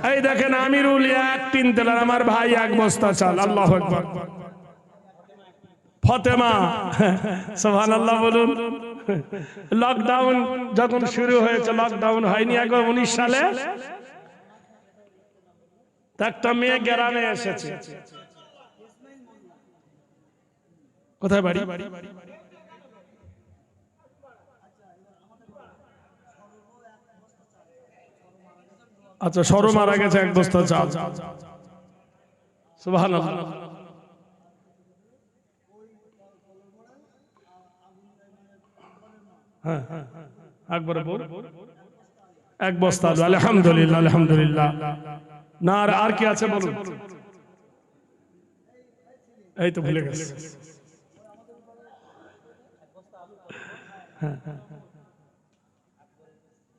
এই দেখেন আমিরুল এক টিন তেল, আর আমার ভাই এক বস্তা চাল। আল্লাহু আকবার। ফাতেমা, সুবহানাল্লাহ বলুন। লকডাউন যখন শুরু হয়েছে, লকডাউন হয়নি একবার 19 সালে, একটা মেয়ে গ্রামে এসেছে। কোথায় বাড়ি? আচ্ছা, সরো মারা গেছে এক বস্তা চাল। সুবহানাল্লাহ। হ্যাঁ, একবারে বল, এক বস্তা। আলহামদুলিল্লাহ, আলহামদুলিল্লাহ। না আর কি আছে বলুন? এই তো ভুলে গেছে।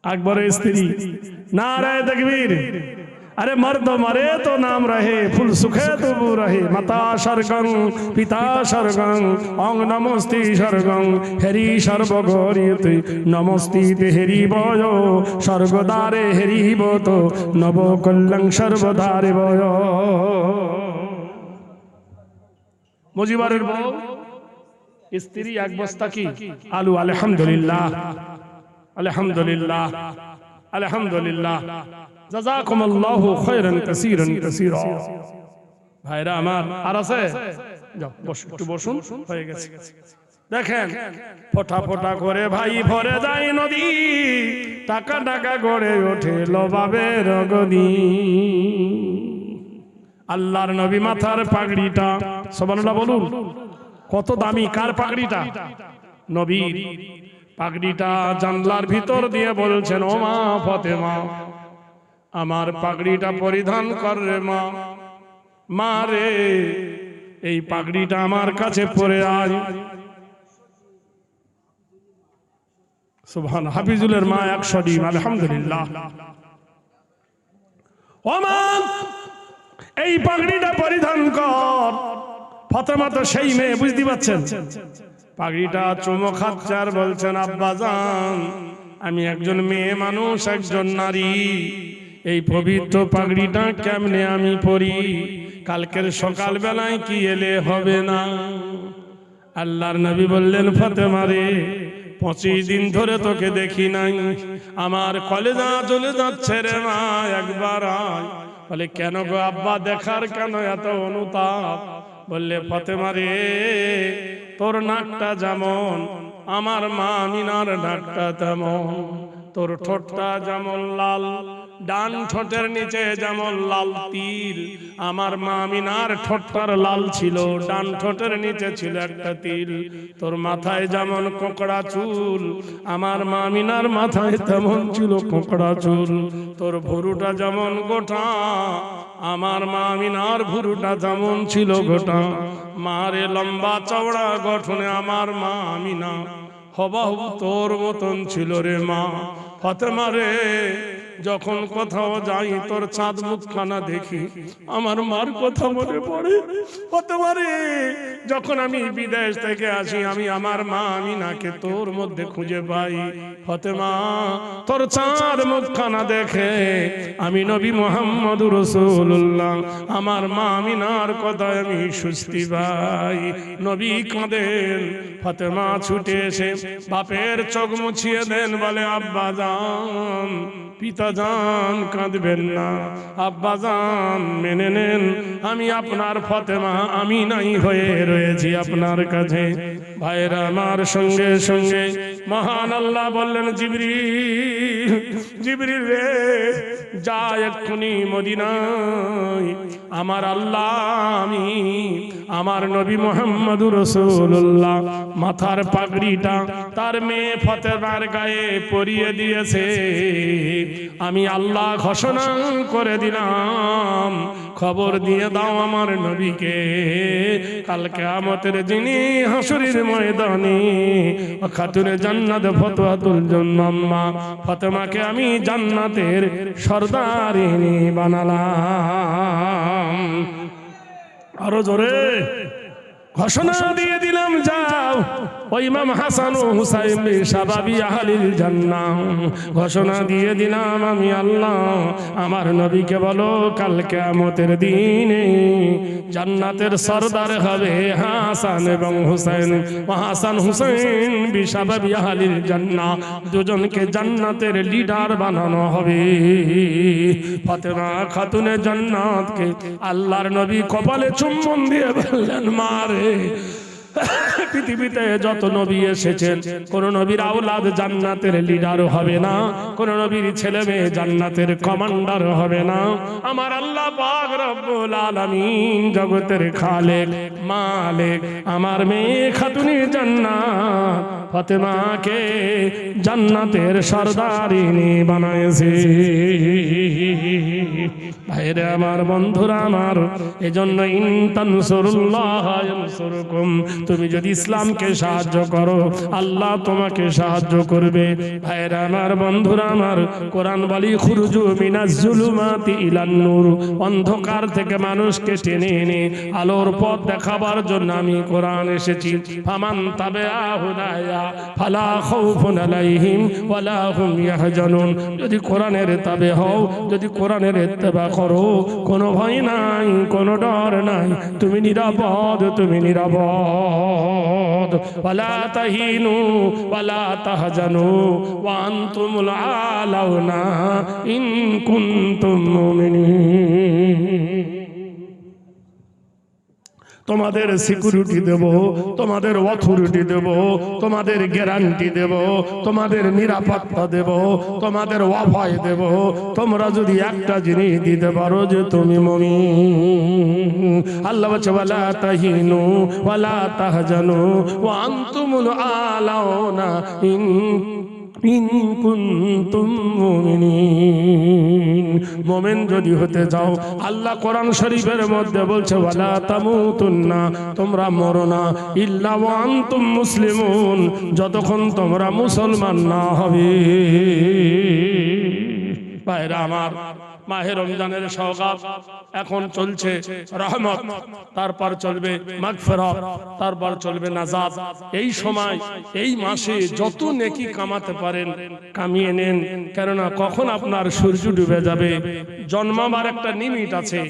আকবরের স্ত্রী, নারায়ে তাকবীর। अरे मर्द मरे तो नाम रहे, फुल सुखे तो वो रहे। माता सर्गं पिता सर्गं अंग नमस्ति सर्गं हेरी सर्वगौरीते नमस्ति हेरी बयो सर्वदारे हेरी बतो नव कल्यं सर्वदारे बयो। मुजिबारेर बউ स्त्री एक बस्ता की आलू। अल्हम्दुलिल्लाह, अल्हम्दुलिल्लाह, अल्हम्दुलिल्लाह। জাযাকুমুল্লাহু খায়রান কাসীরান কাসীরা। ভাইরা আমার, আর আছে? যাও বসুন, একটু বসুন, হয়ে গেছে। দেখেন ফোঁটা ফোঁটা করে ভাই ভরে যায় নদী, টাকা টাকা গড়ে ওঠে লবাবের গদি। আল্লাহর নবী মাথার পাগড়িটা, সুবহানাল্লাহ বলুন, কত দামি। কার পাগড়িটা? নবীর পাগড়িটা। জানলার ভিতর দিয়ে বলছেন, ও মা ফাতেমা, আমার পাগড়িটা পরিধান কর রে মা। মা রে, এই পাগড়িটা আমার কাছে পরে আয়। সুবহান। হাফিজুলের মা 100 ডিম। আলহামদুলিল্লাহ। ও মা, এই পাগড়িটা পরিধান কর। ফাতেমা তো সেই মেয়ে, বুঝতে পারছেন? পাগড়িটা চুমো খাচ্ছে আর বলছেন, আব্বা জান, আমি একজন মেয়ে মানুষ, একজন নারী, এই পবিত্র পাগড়িটা কেমনে আমি পরি? কালকের সকাল বেলায় কি এলে হবে না? আল্লাহর নবী বললেন, ফাতেমা রে, 25 দিন ধরে তোকে দেখি নাই, আমার কলেজা জ্বলে যাচ্ছে রে মা, একবার আয়। বলে, কেন গো আব্বা, দেখার কেন এত অনুতাপ? বললে, ফাতেমা রে, তোর নাকটা যেমন আমার মা আমিনার নাকটা তেমন, তোর ঠোঁটটা যেমন লাল, ডান ঠোঁটের নিচে যেমন লাল তিল, আমার মা আমিনার ঠোঁটটার লাল ছিল, ডান ঠোঁটের নিচে ছিল একটা তিল। তোর মাথায় যেমন কোকড়া চুল, আমার মা আমিনার মাথায় তেমন ছিল কোকড়া চুল। তোর ভুরুটা যেমন গোটা, আমার মা আমিনার ভুরুটা যেমন ছিল গোটা। মারে লম্বা চওড়া গঠনে আমার মা আমিনা হুবহু তোর মতন ছিল রে মা। ফাতেমা রে, যখন কোথাও যাই তোর চাঁদ মুখখানা দেখি, আমার মার কথা মনে পড়ে। ফাতেমা রে, যখন আমি বিদেশ থেকে আসি, আমি আমার মা আমিনাকে তোর মধ্যে খুঁজে পাই। ফাতেমা, তোর চাঁদ মুখখানা দেখে আমি নবী মুহাম্মদুর রাসূলুল্লাহ, আমার মা আমিনার কথায় আমি স্বস্তি পাই। নবী কাঁদেন, ফাতেমা ছুটে এসে বাপের চোখ মুছিয়ে দেন, বলে, আব্বা জান, পিতা জান, কাঁদবেন না। আব্বা জান, মেনে নেন, আমি আপনার ফাতেমা আমি নাই হয়ে রয়েছি আপনার কাছে। ভাইরা আমার, সঙ্গে সঙ্গে মহান আল্লাহ বললেন জিবরিল, জিবরিল রে যা এক্ষুনি মদিনায় আমার আল্লাহ আমি আমার নবী মুহাম্মদুর রাসূলুল্লাহ মাথার পাগড়িটা তার মেয়ে ফাতেমার গায়ে পরিয়ে দিয়েছে। আমি আল্লাহ ঘোষণা করে দিলাম, খবর দিয়ে দাও আমার নবীকে, কাল কিয়ামতের দিনে হাসরের ময়দানে খাতুনে জান্নাত ফতোয়াতুল জান্নাম্মা ফাতেমাকে আমি জান্নাতের সরদারিনী বানালাম। আরো জোরে ঘোষণা দিয়ে দিলাম, যাও ওই ইমাম হাসান ও হুসাইন শাবাবি আহলিল জান্নাহ। ঘোষণা দিয়ে দিলাম আমি আল্লাহ আমার নবীকে বলো কাল কিয়ামতের দিনে জান্নাতের সরদার হবে হাসান এবং হুসাইন। হাসান হুসাইন বিশাবাবি আহলিল জান্নাহ, দুজনকে জান্নাতের লিডার বানানো হবে। ফাতেমা খাতুনে জান্নাতকে আল্লাহর নবী কপালে চুম্বন দিয়ে বললেন, মারে পৃথিবীতে যত নবী এসেছেন কোন নবীর আওলাদ জান্নাতের লিডার হবে না, কোন নবীর ছেলে মেয়ে জান্নাতের কমান্ডার হবে না। আমার আল্লাহ পাক রব্বুল আলামিন জগতের খালেক মালিক আমার মেয়ে খাতুনে জান্নাত ফাতেমাকে জান্নাতের সরদারিনী বানায়েছে। ভাইরে আমার, বন্ধুরা আমার, এজন্য ইন তানসুরুল্লাহ ইয়ানসুরকুম, তুমি যদি ইসলামকে সাহায্য করো আল্লাহ তোমাকে সাহায্য করবে। ভাইরা আমার, বন্ধুরা আমার, কোরআন বলি খুরুজু মিনাজ জুলুমাতি ইলান নূর, অন্ধকার থেকে মানুষকে টেনে এনে আলোর পথ দেখাবার জন্য আমি কোরআন এসেছি। ফামান তাবিআ হুদায়া ফালা খাউফুন আলাইহিম ওয়ালা হুম ইয়াহজানুন, যদি কোরআনের তাবে হও, যদি কোরআনের ইত্তেবা করো, কোনো ভয় নাই, কোনো ডর নাই, তুমি নিরাপদ, তুমি নিরাপদ। ওয়ালা তাহিনু ওয়ালা তাহজানু ওয়া আনতুমুল আলাউনা ইন কুনতুম মুমিনিন। তোমাদের সিকিউরিটি দেব, তোমাদের অথরিটি দেব, তোমাদের গ্যারান্টি দেব, তোমাদের নিরাপত্তা দেব, তোমাদের অভয় দেব, তোমরা যদি একটা জিনিস দিতে পারো যে তুমি মুমিন। আল্লাহ বলছে ওয়ালা তাহিনু ওয়ালা তাহজানু ওয়া আনতুমুল আলাউনা ইন কুনতুম মুমিনিন। মুমিন যদি হতে যাও, আল্লাহ কোরআন শরীফের মধ্যে বলছে ওয়ালা তামুতুন্না, তোমরা মরো না, ইল্লা ওয়া আনতুম মুসলিমুন, যতক্ষণ তোমরা মুসলমান না হবে। ভাইরা আমার, মাহে রমজানের সওগাত এখন চলছে রহমত, তারপর চলবে মাগফিরাত, তারপর চলবে নাজাত। এই সময় এই মাসে যত নেকি কামাতে পারেন কামিয়ে নেন, কেননা কখন আপনার সূর্য ডুবে যাবে। জন্মাবার একটা লিমিট আছে,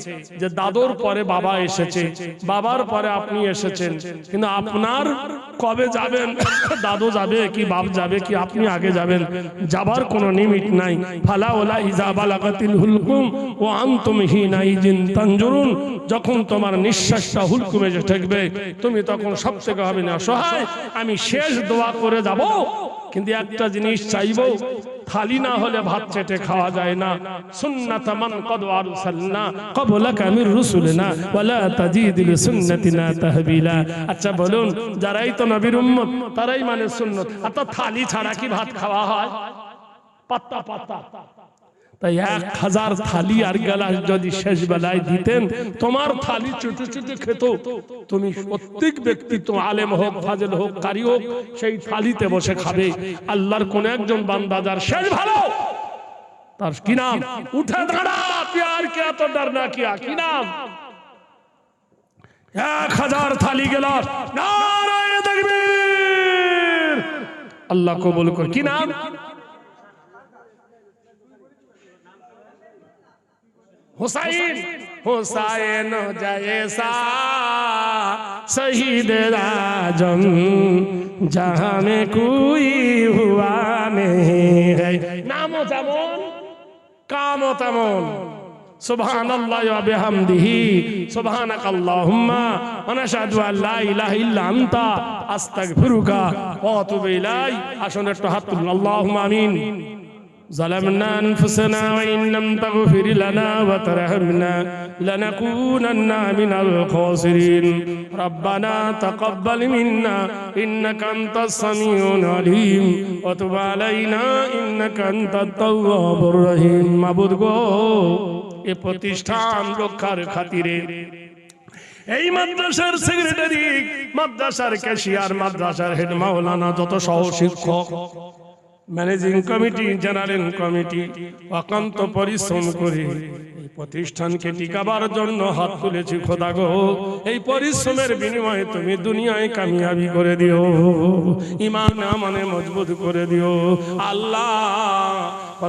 যে দাদুর পরে বাবা এসেছে, বাবার পরে আপনি এসেছেন, কিন্তু আপনার কবে যাবেন, দাদু যাবে কি বাপ যাবে কি আপনি আগে যাবেন, যাবার কোনো লিমিট নাই। ফালা ওয়ালা ইজা বালাগাতিল হুলকুম ওয়া আনতুম হিনাইজিন তানজুরুন, যখন তোমার নিঃশ্বাসটা হুলকুমে যে ঠেকবে তুমি তখন সব থেকে হবে না অসহায়। আমি শেষ দোয়া করে যাব, কিন্তু একটা জিনিস চাইবো, থালি না হলে ভাত চেটে খাওয়া যায় না। সুন্নাত মান কদ আরসালনা ক্বাবলাকা মির রুসুলিনা ওয়ালা তাজিদ লিসুন্নাতিনা তাহবিলা। আচ্ছা বলুন, যারাই তো নবীর উম্মত তারাই মানে সুন্নাত। আর থালি ছাড়া কি ভাত খাওয়া হয়? পাত্তা পাত্তা। তাই 1000 থালি আর গ্লাস যদি শেষ বেলায় দিতেন, তোমার থালি চুটে চুটে খেত, তুমি প্রত্যেক ব্যক্তি, তো আলেম হোক, ফাজেল হোক, কারি হোক, সেই থালিতে বসে খাবে। আল্লাহর কোন একজন বান্দা যার শেষ ভালো, তার কি নাম? উঠে দাঁড়া, প্যার কে তো ডরনা কিয়া, কি নাম? 1000 থালি গ্লাস, নারায়ে তাকবীর, আল্লাহ কবুল করে। কি নাম? हुसैन। हुसैन जैसा शहीद आजम जहां में कोई हुआ नहीं है। नामो যেমন, কামও তেমন। সুবহানাল্লাহি ওয়া বিহামদিহি সুবহানাকাল্লাহুম্মা ওয়া নাশহাদু আল লা ইলাহা ইল্লা আনতা আস্তাগফিরুকা ওয়া আতুবু ইলাইক। আসুন একটু হাত তুলুন, আল্লাহুম্মা আমিন। ظلمنا أنفسنا وإن لم تغفر لنا وترحمنا لنكونن من الخاسرين ربنا تقبل منا إنك أنت السميع العليم وتب علينا إنك أنت التواب الرحيم। মাবুদ গো, এই প্রতিষ্ঠান রক্ষার খাতিরে এই মাদ্রাসার সেক্রেটারি, মাদ্রাসার ক্যাশিয়ার, মাদ্রাসার হেড মাওলানা, যত সহ শিক্ষক, ম্যানেজিং কমিটি, জেনারেল কমিটি অক্লান্ত পরিশ্রম করে এই প্রতিষ্ঠানকে টিকাবার জন্য হাত তুলেছি। খোদা গো, এই পরিশ্রমের বিনিময়ে তুমি দুনিয়ায় কামিয়াবি করে দিও, ঈমান আমানে মজবুত করে দিও আল্লাহ।